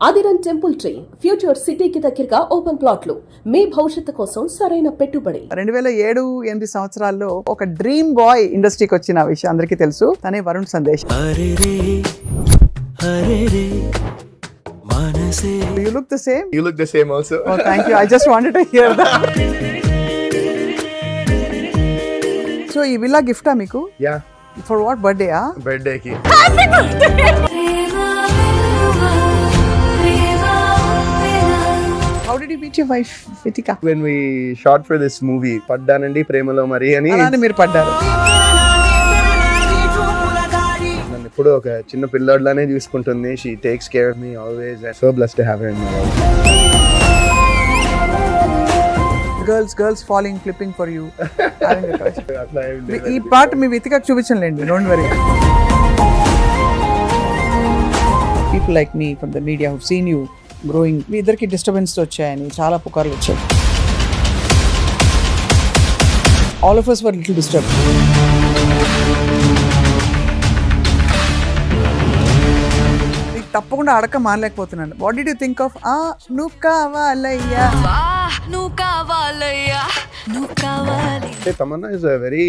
ఆదిరన్ temple tree future సిటీకి దగ్గరగా open ప్లాట్లు మీ భవిష్యత్తు కోసం సరైన పెట్టుబడి. 2007-8 సంవత్సరాల్లో ఒక డ్రీమ్ బాయ్ ఇండస్ట్రీకి వచ్చిన విషయం అందరికీ తెలుసు. తనే Varun Sandesh. You look the same. You look the same also. Oh, thank you. I just wanted to hear that. So, ఈ విల్లా గిఫ్టా మీకు? Yeah. For what birthday? Birthday ki. How did you meet your wife, Vitika? When we shot for this movie, Paddanandi Premalo Mari ani. అలానే మీరు పడ్డారు. నన్ను ఎప్పుడు ఒక చిన్న పిల్లాడిలానే చూసుకుంటుంది. She takes care of me always. I'm so blessed to have her in my life. Girls falling, flipping for you. Having a crush. అట్లా ఏం లేదు. ఈ పార్ట్ మీ వితికకు చూపించండి. Don't worry. People like me from the media who've seen you growing, మీ ఇద్దరికి disturbance వచ్చాయని చాలా పుకార్లు వచ్చాయి. All of us were little disturbed. తప్పకుండా అడక మానలేకపోతున్నాను. What did you think of నువ్వు కావాలయ్యా? Tamanna is a very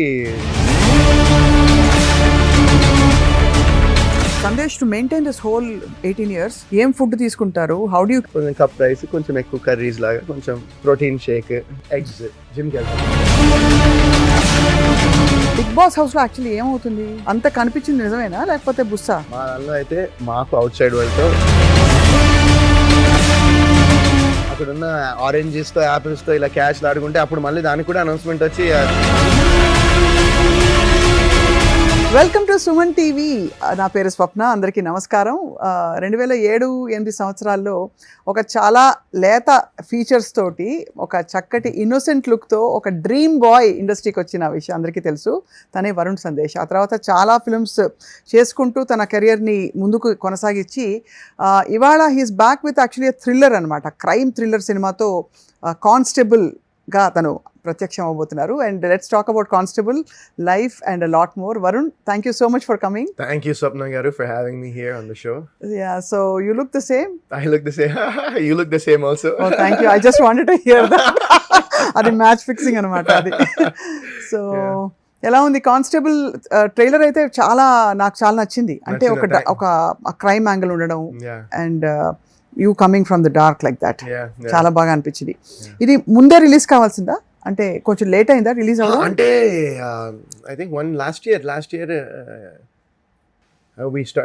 Sandesh, to maintain this whole 18 years ఏం ఫుడ్ తీసుకుంటారు? How do you? కొంచెం కప్ రైస్, కొంచెం ఎక్కువ కర్రీస్ లాగా, కొంచెం ప్రోటీన్ షేక్, ఎగ్స్, జిమ్కి వెళ్తాం. బిగ్ బాస్ హౌస్ లో యాక్చువల్లీ ఏమవుతుంది? అంత కనిపించింది నిజమేనా లేకపోతే బుస్సా? మా దానిలో అయితే మాకు అవుట్ సైడ్ వాళ్ళతో అక్కడున్న ఆరెంజెస్ తో, యాపిల్స్ తో ఇలా క్యాష్ ఆడుకుంటే అప్పుడు మళ్ళీ దానికి కూడా అనౌన్స్మెంట్ వచ్చి వెల్కమ్ టు సుమన్ టీవీ. నా పేరు స్వప్న. అందరికీ నమస్కారం. 2007-8 సంవత్సరాల్లో ఒక చాలా లేత ఫీచర్స్ తోటి, ఒక చక్కటి ఇన్నోసెంట్ లుక్తో ఒక డ్రీమ్ బాయ్ ఇండస్ట్రీకి వచ్చిన విషయం అందరికీ తెలుసు. తనే వరుణ్ సందేశ్. ఆ తర్వాత చాలా ఫిల్మ్స్ చేసుకుంటూ తన కెరియర్ని ముందుకు కొనసాగించి ఇవాళ he's back with actually thriller అనమాట. క్రైమ్ థ్రిల్లర్ సినిమాతో కానిస్టేబుల్గా తను ప్రత్యక్షం అవబోతున్నారు. And let's talk about constable life and lot more. Varun, thank you so much for coming. Thank you, Swapna garu, for having me here on the show. Yeah, so you look the same. I look the same. You look the same also. Oh, thank you. I just wanted to hear that. అది match fixing అనమాట అది. So ఎలా ఉంది constable trailer? అయితే నాకు చాలా నచ్చింది. అంటే ఒక క్రైమ్ యాంగిల్ ఉండడం and you coming from the dark like that చాలా బాగా అనిపించింది. ఇది ముందే రిలీజ్ కావాల్సిందా? అంటే కొంచెం లేట్ అయిందా రిలీజ్ అవ్వడం? అంటే I think last year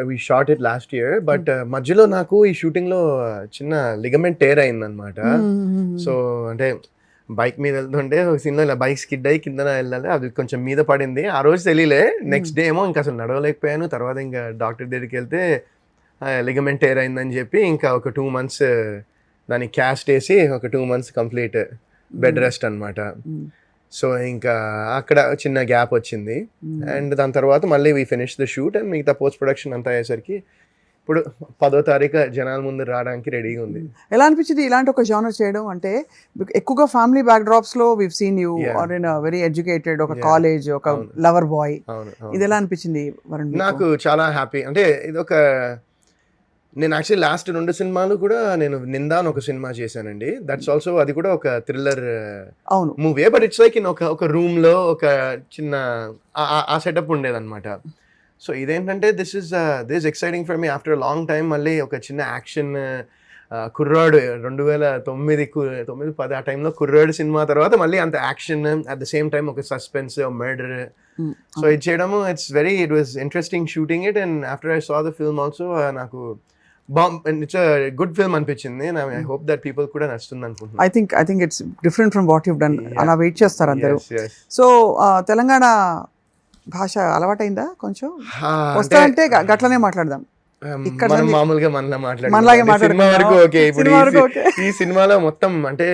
we shot it last year, but మధ్యలో నాకు ఈ షూటింగ్ లో చిన్న లిగమెంట్ టేర్ అయిందనమాట. సో అంటే బైక్ మీద వెళ్తుంటే ఒక సీన్ లో ఇలా బైక్ స్కిడ్ అయ్యి కింద వెళ్ళాలి, అది కొంచెం మీద పడింది. ఆ రోజు తెలియలే. నెక్స్ట్ డే ఏమో ఇంకా అసలు నడవలేకపోయాను. తర్వాత ఇంకా డాక్టర్ దగ్గరికి వెళ్తే లిగమెంట్ టేర్ అయిందని చెప్పి ఇంకా ఒక 2 months దానికి క్యాస్ట్ వేసి ఒక 2 months కంప్లీట్ బెడ్ రెస్ట్ అనమాట. సో ఇంకా అక్కడ చిన్న గ్యాప్ వచ్చింది. అండ్ దాని తర్వాత మళ్ళీ we finish the shoot and మిగతా పోస్ట్ ప్రొడక్షన్ అంతా అయ్యేసరికి ఇప్పుడు 10వ తారీఖు జనాల ముందు రావడానికి రెడీగా ఉంది. ఎలా అనిపించింది ఇలాంటి ఒక జానర్ చేయడం? అంటే ఎక్కువగా ఫ్యామిలీ బ్యాక్ డ్రాప్స్ లో we seen you are in very educated, ఒక కాలేజ్, ఒక లవర్ బాయ్. ఇది ఎలా అనిపించింది వరుణ్? నాకు చాలా హ్యాపీ. అంటే ఇది ఒక నేను యాక్చువల్లీ లాస్ట్ 2 సినిమాలు కూడా నేను నిందా అని ఒక సినిమా చేశానండి. దట్స్ ఆల్సో అది కూడా ఒక thriller movie. But it's like in ఒక రూమ్ లో ఒక చిన్న ఆ సెటప్ ఉండేదన్నమాట. సో ఇదేంటంటే this is exciting for me after long time. మళ్ళీ ఒక చిన్న యాక్షన్ కుర్రాడు 2009-10 ఆ టైంలో కుర్రాడు సినిమా తర్వాత మళ్ళీ అంత action at the same time ఒక సస్పెన్స్, మర్డర్. సో ఇది చేయడము it was interesting shooting it. And after I saw the film also నాకు ఇట్స్ గుడ్ ఫిల్మ్ అనిపించింది. ఐ హోప్ దట్ పీపుల్ కూడా నచ్చుతుంది అనుకుంటున్నాను. I think it's different from what you've done. అలా wait చేస్తారు అందరూ. సో తెలంగాణ భాష అలవాటైందా కొంచెం? వస్తా అంటే గట్లనే మాట్లాడదాం. ఇక్కడ మామూలుగా మనలాగే మాట్లాడుతున్నాం. ఈ సినిమాలో మొత్తం అంటే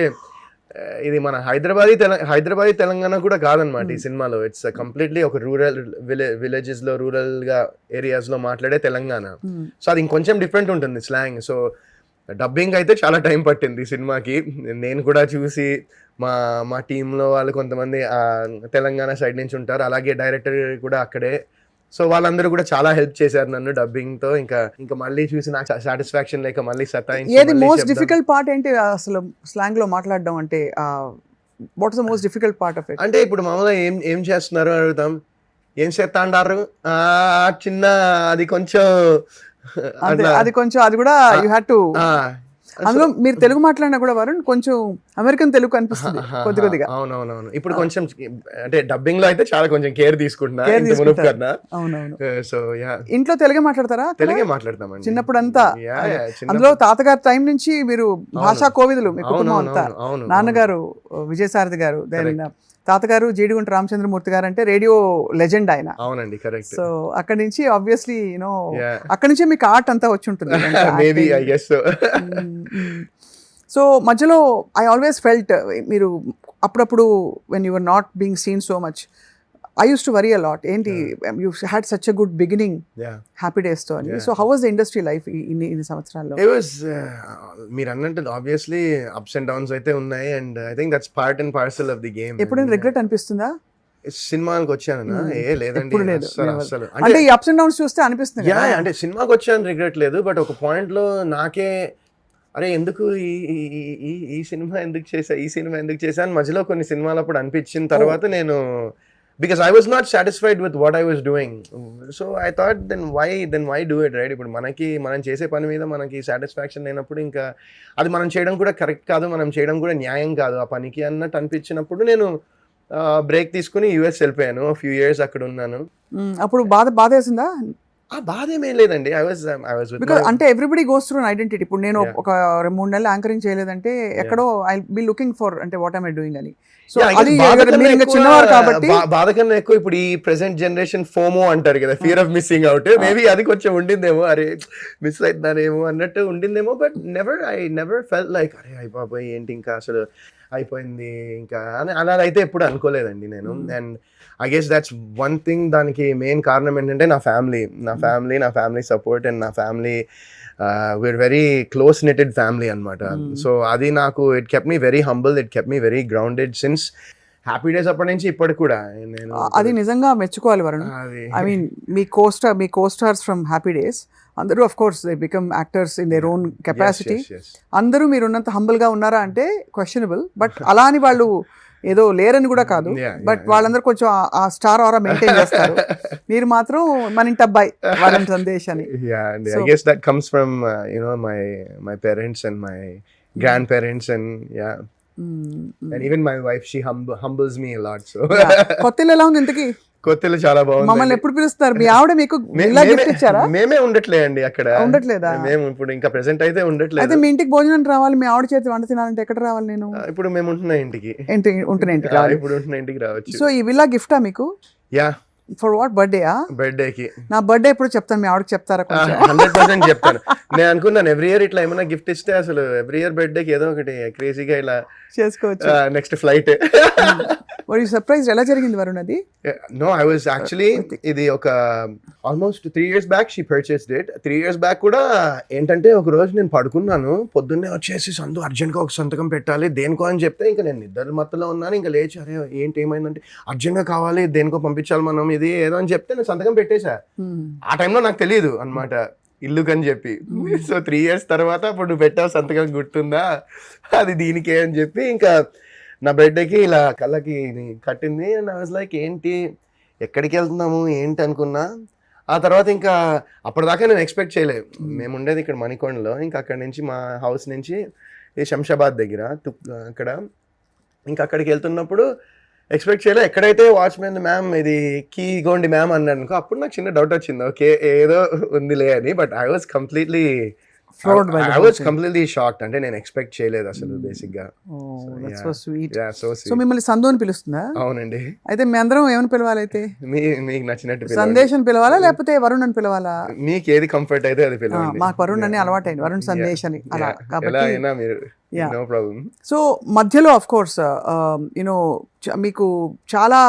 ఇది మన హైదరాబాదీ తెలంగాణ కూడా కాదనమాట ఈ సినిమాలో. ఇట్స్ కంప్లీట్లీ ఒక రూరల్ విలేజెస్ లో, రూరల్ గా ఏరియాస్ లో మాట్లాడే తెలంగాణ. సో అది ఇంకొంచెం డిఫరెంట్ ఉంటుంది స్లాంగ్. సో డబ్బింగ్ అయితే చాలా టైం పట్టింది ఈ సినిమాకి. నేను కూడా చూసి మా టీంలో వాళ్ళు కొంతమంది తెలంగాణ సైడ్ నుంచి ఉంటారు, అలాగే డైరెక్టర్ కూడా అక్కడే. సో వాళ్ళందరూ కూడా చాలా హెల్ప్ చేశారు నన్ను డబ్బింగ్ తో. ఇంకా మళ్ళీ చూసి నాకు సాటిస్ఫాక్షన్ లేక మళ్ళీ సతాయించి ఏది మళ్ళీ మోస్ట్ చెప్దాం. డిఫికల్ట్ పార్ట్ ఏంటి అసలు స్లాంగ్ లో మాట్లాడడం అంటే? What is the most difficult part of it? అంటే ఇప్పుడు మామూలుగా ఏం చేస్తున్నారు అని అడుగుతాం, ఏం చేస్తా అంటారు, చిన్న అది కొంచెం అంతే, అది కొంచెం అది కూడా యూ హ్యాడ్ టు. అందులో మీరు తెలుగు మాట్లాడినా కూడా వరుణ్ కొంచెం అమెరికన్ తెలుగు అనిపిస్తుంది కొద్దిగా. అవునవునవును. ఇప్పుడు కొంచెం అంటే డబ్బింగ్ లో అయితే చాలా కొంచెం కేర్ తీసుకుంటున్నా Care ఇంత మునుపు తీసుకుంటారు. కన్నా. అవునవును. సో యా, ఇంట్లో తెలుగే మాట్లాడతారా? తెలుగే మాట్లాడతామండి చిన్నప్పుడు అంతా Yeah, yeah, చిన్నప్పుడు- అందులో తాతగారి టైం నుంచి మీరు భాషా కోవిదులు, మీ కుటుంబం అవును, అంతా. అవును, అవును, నాన్నగారు విజయసారథి గారు, దెన్ తాతగారు జీడిగుంట రామచంద్రమూర్తి గారు అంటే రేడియో లెజెండ్ ఆయన. అవునండి, కరెక్ట్. సో అక్కడి నుంచి ఆబ్వియస్లీ యూనో Yeah. అక్కడి నుంచే మీకు ఆర్ట్ అంతా వచ్చి ఉంటుంది. Maybe I guess so. So మధ్యలో ఐ ఆల్వేస్ ఫెల్ట్ మీరు అప్పుడప్పుడు when you're not being seen so much, I use to worry a lot. ఏంటి you had such a good beginning Yeah. Happy Days తో అని. So how was the industry life ఇన్ని సంవత్సరాల్లో? It was మీరు అన్నట్టు obviously ups and downs అయితే ఉన్నాయి, and I think that's part and parcel of the game. ఎప్పుడైనా regret అనిపిస్తుందా? సినిమాకి వచ్చాను లేదండి, ఎప్పుడు లేదు, అసలు అంటే ఈ అప్స్ అండ్ డౌన్స్ చూస్తే అనిపిస్తుంది యా, కదా. అంటే సినిమాకి వచ్చాను రిగ్రెట్ లేదు, బట్ ఒక పాయింట్ లో నాకే అరే ఎందుకు ఈ సినిమా ఎందుకు చేసా, ఈ సినిమా ఎందుకు చేసా అని మధ్యలో కొన్ని సినిమాలు అప్పుడు అనిపించిన తర్వాత నేను, because I was not satisfied with what I was doing, so I thought then why do it, right? ఇప్పుడు మనం చేసే పని మీద మనకి సాటిస్ఫాక్షన్ లేనప్పుడు ఇంకా అది మనం చేయడం కూడా కరెక్ట్ కాదు, మనం చేయడం కూడా న్యాయం కాదు ఆ పనికి అన్నట్టు అనిపించినప్పుడు నేను బ్రేక్ తీసుకుని యుఎస్ వెళ్ళిపోయాను. ఫ్యూ ఇయర్స్ అక్కడ ఉన్నాను. అప్పుడు బాధ వేసిందా? ఆ బాధ ఏమేం లేదండి. ఐ వాజ్ బికాస్ అంటే ఎవ్రీబడి గోస్ త్రూ ఐడెంటిటీ. ఇప్పుడు నేను ఒక 3 నెలలు యాంకరింగ్ చేయలేదంటే ఎక్కడో ఐ బి లుకింగ్ ఫర్ అంటే వాట్ ఐ డూయింగ్ అని. సో అది మీరు ఇంకా చిన్నవారు కాబట్టి బాధ కన్నా ఎక్కువ ఇప్పుడు ఈ ప్రెసెంట్ జనరేషన్ ఫోమో అంటారు కదా, fear of missing out, maybe అది కొంచెం ఉండిందేమో, అరే మిస్ అవుతున్నానేమో అన్నట్టు ఉండిందేమో. But I never felt like అరే అయిపోయి ఏంటి ఇంకా అసలు అయిపోయింది ఇంకా అని అలా అయితే ఎప్పుడు అనుకోలేదండి నేను. And I guess that's one thing, దానికి మెయిన్ కారణం ఏంటంటే నా ఫ్యామిలీ సపోర్ట్, అండ్ నా family we are very close knitted family అనమాట. సో అది నాకు it kept me very humble, it kept me very grounded since happy days అప్పటి నుంచి ఇప్పటికి కూడా. నేను అది నిజంగా మెచ్చుకోవాలి వరుణ్. ఐ మీన్ మీ కోస్టార్స్ ఫ్రమ్ హ్యాపీ డేస్ అందరూ of course they become actors in their own capacity. అందరూ మీరు ఉన్నంత హంబుల్ గా ఉన్నారా అంటే క్వశ్చనబుల్. బట్ అలా అని వాళ్ళు ఏదో లేరని కూడా కాదు, బట్ వాళ్ళందరూ కొంచెం ఆ స్టార్ ఆరా మెయింటైన్ చేస్తారు. మీరు మాత్రం మన ఇంటి అబ్బాయి వరుణ్ సందేశ్ అని. I guess that comes from my parents and my grandparents, and and even my wife, she humbles me a lot. So కొత్తిల్లు ఎలా ఉంది ఇంతకీ? కొత్తలు చాలా బాగుంది. మమ్మల్ని ఎప్పుడు పిలుస్తారు? మీ ఆవిడ మీకు గిఫ్ట్ ఇచ్చారా? మేమే ఉండట్లేదండి అక్కడ. ఉండట్లేదా? మేము ఇప్పుడు ఇంకా ప్రెసెంట్ అయితే ఉండట్లేదు. అయితే మీ ఇంటికి భోజనం రావాలి, మీ ఆవిడ చేతి వంట తినాలంటే ఎక్కడ రావాలి నేను? ఇప్పుడు మేము ఉంటున్న ఇంటికి ఇప్పుడు ఉంటున్న ఇంటికి రావచ్చు. సో ఈ విల్లా గిఫ్టా మీకు? యా. For what? బర్త్డేకి. నా బర్త్డే ఎప్పుడు చెప్తాను, మీ ఆవిడకి చెప్తారా? 100% చెప్తాను. నేను అనుకున్నాను ఎవ్రీ ఇయర్ ఇట్లా ఏమైనా గిఫ్ట్ ఇస్తే అసలు ఎవ్రీ ఇయర్ బర్త్డేకి ఏదో ఒకటి క్రేజీగా ఇలా చేసుకోవచ్చు. Next flight. సర్ప్రైజ్ ఎలా జరిగింది వరుణ్ అది? No, I was actually ఇది ఒక almost 3 years back she purchased it. 3 years back కూడా ఏంటంటే ఒక రోజు నేను పడుకున్నాను, పొద్దున్నే వచ్చేసి సందు అర్జెంట్గా ఒక సంతకం పెట్టాలి దేనికో అని చెప్తే ఇంకా నేను నిద్ర మత్తులో ఉన్నాను. ఇంకా లేచి అరే ఏంటి ఏమైందంటే అర్జెంట్గా కావాలి దేనికో పంపించాలి మనం ఇది ఏదో అని చెప్తే నేను సంతకం పెట్టేశా. ఆ టైంలో నాకు తెలియదు అనమాట ఇల్లుకని చెప్పి. సో 3 years తర్వాత అప్పుడు నువ్వు పెట్టావు సంతకం గుర్తుందా, అది దీనికే అని చెప్పి ఇంకా నా బర్త్డేకి ఇలా కళ్ళకి కట్టింది. అండ్ ఐ వాజ్ లైక్ ఏంటి ఎక్కడికి వెళ్తున్నాము ఏంటి అనుకున్నా. ఆ తర్వాత ఇంకా అప్పటిదాకా నేను ఎక్స్పెక్ట్ చేయలేదు. మేము ఉండేది ఇక్కడ మణికొండలో, ఇంకా అక్కడి నుంచి మా హౌస్ నుంచి ఈ శంషాబాద్ దగ్గర అక్కడ ఇంకా అక్కడికి వెళ్తున్నప్పుడు ఎక్స్పెక్ట్ చేయలేదు. ఎక్కడైతే వాచ్మెన్ మ్యామ్ ఇది కీ ఇగోండి మ్యామ్ అన్నాడు అనుకో, అప్పుడు నాకు చిన్న డౌట్ వచ్చింది, ఓకే ఏదో ఉందిలే అని. But I was completely shocked. అంటే నేను ఎక్స్పెక్ట్ చేయలేదు అసలు బేసిక్ గా. సో మిమ్మల్ని సందు అని పిలుస్తుందా? అవునండి. అయితే మీ అందరం ఏమని పిలవాలి? అయితే మీకు నచ్చినట్టు సందేశం పిలవాలా లేకపోతే వరుణ్ అని పిలవాలా? మీకు ఏది కంఫర్ట్ అయితే అది పిలవండి. మాకు వరుణ్ అని అలవాటైంది, వరుణ్ సందేశ్ అని అలా. కాబట్టి నో ప్రాబ్లం. సో మధ్యలో ఆఫ్ కోర్స్ యూనో మీకు చాలా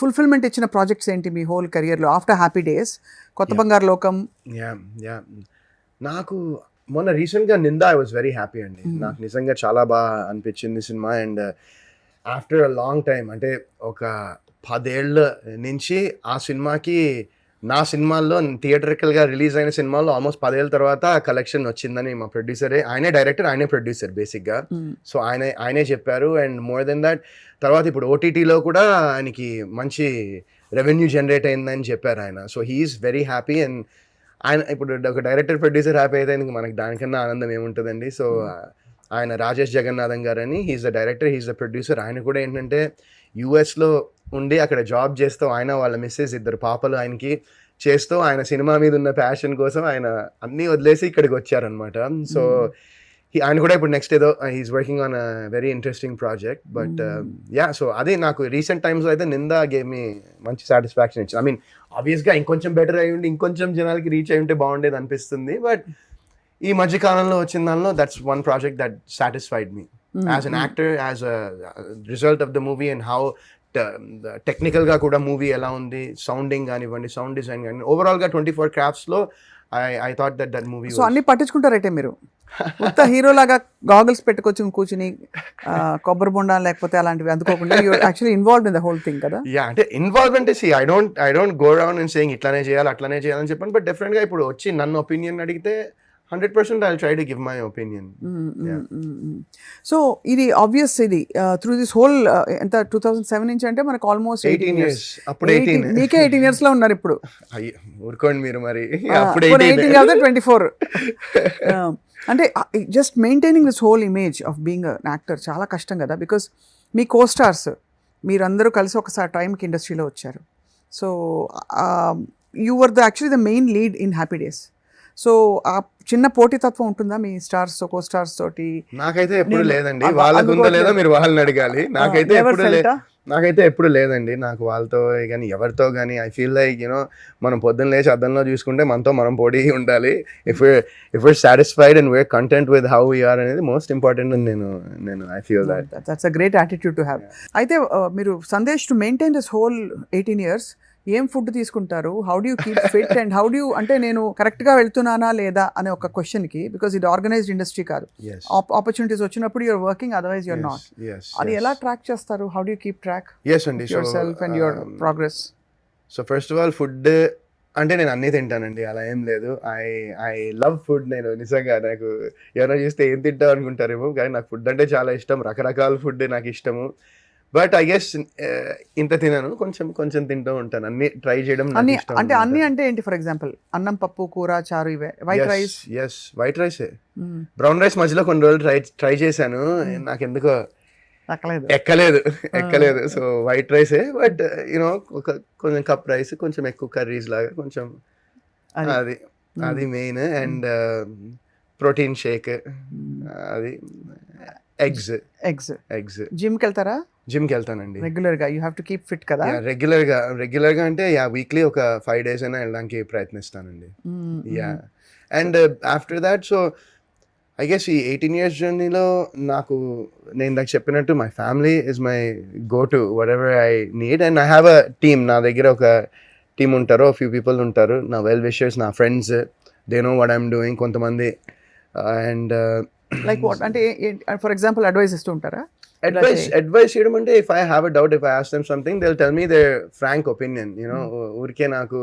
ఫుల్ఫిల్మెంట్ ఇచ్చిన ప్రాజెక్ట్స్ ఏంటి మీ హోల్ కెరియర్ లో ఆఫ్టర్ హ్యాపీ డేస్? కొత్త బంగారు లోకం. నాకు మొన్న రీసెంట్గా నిందా ఐ వాజ్ వెరీ హ్యాపీ అండి. నాకు నిజంగా చాలా బాగా అనిపించింది cinema. And after a long time అంటే ఒక 10 ఏళ్ళ నుంచి ఆ సినిమాకి నా సినిమాల్లో థియేటర్కల్ గా రిలీజ్ అయిన సినిమాల్లో ఆల్మోస్ట్ 10 ఏళ్ళ తర్వాత కలెక్షన్ వచ్చిందని మా ప్రొడ్యూసరే, ఆయనే డైరెక్టర్, ఆయనే ప్రొడ్యూసర్ బేసిక్ గా. సో ఆయనే చెప్పారు. అండ్ మోర్ దెన్ దాట్ తర్వాత ఇప్పుడు ఓటీటీలో కూడా ఆయనకి మంచి రెవెన్యూ జనరేట్ అయిందని చెప్పారు ఆయన. So he's very happy. And ఆయన ఇప్పుడు ఒక డైరెక్టర్ ప్రొడ్యూసర్ హ్యాపీ అయితే మనకి దానికన్నా ఆనందం ఏముంటుందండి. సో ఆయన రాజేష్ జగన్నాథం గారు అని, he's the director, he's the producer. ఆయన కూడా ఏంటంటే యూఎస్లో ఉండి అక్కడ జాబ్ చేస్తూ ఆయన వాళ్ళ మిస్సెస్ 2 పాపలు ఆయనకి చేస్తూ ఆయన సినిమా మీద ఉన్న ప్యాషన్ కోసం ఆయన అన్నీ వదిలేసి ఇక్కడికి వచ్చారనమాట. సో ఆయన కూడా ఇప్పుడు నెక్స్ట్ ఏదో he's working on a very interesting project. But yeah, so అదే నాకు రీసెంట్ టైమ్స్లో అయితే నిందా గేమ్ మీ మంచి సాటిస్ఫాక్షన్ ఇచ్చింది. ఐ మీన్ ఆబ్వియస్గా ఇంకొంచెం బెటర్ అయ్యి ఉండి ఇంకొంచెం జనాలకి రీచ్ అయి ఉంటే బాగుండేది అనిపిస్తుంది. బట్ ఈ మధ్య కాలంలో వచ్చిన దానిలో that's one project that satisfied me as an actor, as a result of the movie and how టెక్నికల్గా కూడా మూవీ ఎలా ఉంది, సౌండింగ్ కానివ్వండి, సౌండ్ డిజైన్ కానీ, ఓవరాల్గా 24 క్రాఫ్ట్స్లో I thought that movie. So అన్ని పట్టించుకుంటారైతే మీరు మొత్తం హీరో లాగా గాగల్స్ పెట్టుకొచ్చి కూర్చుని కొబ్బరి బొండా లేకపోతే అలాంటివి అందుకోకుండా actually involved in the whole thing కదా. యా, అంటే involvement see I don't go around and saying ఇట్లానే చేయాలి అట్లానే చేయాలని చెప్పాను. బట్ డెఫినెట్గా ఇప్పుడు వచ్చి నన్ను ఒపీనియన్ అడిగితే 100% I'll try to give my opinion. So ఇది ఆబ్వియస్, ఇది త్రూ దిస్ హోల్ ఎంత 2007 నుంచి అంటే మనకు ఆల్మోస్ట్ 18 years. అప్పుడు 18. మీకే 18 years లో ఉన్నారు ఇప్పుడు. ఊరుకోండి మీరు మరి. అప్పుడు 18 కాదు 24. అంటే just maintaining this whole image of being an actor చాలా కష్టం కదా. బికాస్ మీ కో స్టార్స్ మీరందరూ కలిసి ఒకసారి టైంకి ఇండస్ట్రీలో వచ్చారు. So you were actually the main lead in happy days. So ఆ చిన్న పోటీతత్వం ఉంటుందా మీ స్టార్స్ కో స్టార్స్ తోటి? నాకైతే ఎప్పుడు లేదండి. వాళ్ళకు ఉందో లేదో మీరు వాళ్ళని అడగాలి. నాకైతే ఎప్పుడు లేదండి. నాకు వాళ్ళతో కానీ ఎవరితో కానీ ఐ ఫీల్ లైక్ యూనో మనం పొద్దున్న లేచి అద్దంలో చూసుకుంటే మనతో మనం పోటీ ఉండాలి. If we're satisfied and we're content with how we are అనేది మోస్ట్ ఇంపార్టెంట్ అని నేను I feel that's a great attitude to have. అయితే మీరు Sandesh to maintain this whole 18 years ఏం ఫుడ్ తీసుకుంటారు? How do you keep fit and how do అంటే నేను కరెక్ట్గా వెళ్తున్నానా లేదా అనే ఒక క్వశ్చన్కి, బికాజ్ ఇది ఆర్గనైజ్డ్ ఇండస్ట్రీ కాదు, ఆపర్చునిటీస్ వచ్చినప్పుడు you're working, otherwise you're not. అది ఎలా ట్రాక్ చేస్తారు? How do you keep track yourself and your progress? So first of all food అంటే నేను అన్నీ తింటానండి, అలా ఏం లేదు. I love food. నేను నిజంగా నాకు ఎవరైనా చూస్తే ఏం తింటావు అనుకుంటారేమో, కానీ నాకు ఫుడ్ అంటే చాలా ఇష్టం. రకరకాల ఫుడ్ నాకు ఇష్టము. బట్ ఐ గెస్ ఇంత తినను, కొంచెం తింటూ ఉంటాను. అన్ని ట్రై చేయడం అంటే అన్ని అంటే ఏంటి? ఫర్ ఎగ్జాంపుల్ అన్నం, పప్పు, కూర, చారు, ఇవే. White rice? ఎస్, వైట్ రైసే. బ్రౌన్ రైస్ మధ్యలో కొన్ని రోజులు ట్రై చేశాను, నాకు ఎందుకో ఎక్కలేదు. సో వైట్ రైసే. బట్ యూనో కొంచెం కప్ రైస్, కొంచెం ఎక్కువ కర్రీస్ లాగా కొంచెం, అది మెయిన్. అండ్ ప్రోటీన్ షేక్, అది ఎగ్స్. జిమ్కి వెళ్తారా? జిమ్కి వెళ్తానండి రెగ్యులర్గా. You have to keep fit కదా. రెగ్యులర్గా అంటే వీక్లీ ఒక 5 days అయినా వెళ్ళడానికి ప్రయత్నిస్తానండి. Yeah. And after that so I guess ఈ 18 years జర్నీలో నాకు నేను నాకు చెప్పినట్టు my family is my go to whatever I need. And I have a team. నా దగ్గర ఒక టీమ్ ఉంటారు, ఫ్యూ పీపుల్ ఉంటారు, నా వెల్ విషర్స్, నా friends. They know what I'm doing. కొంతమంది అండ్ లైక్ వాట్ అంటే ఫర్ ఎగ్జాంపుల్ అడ్వైస్ ఇస్తూ ఉంటారా? అడ్వైస్ చేయడం అంటే if I have a doubt, if I ask them something they will tell me their frank opinion. You know ఊరికే నాకు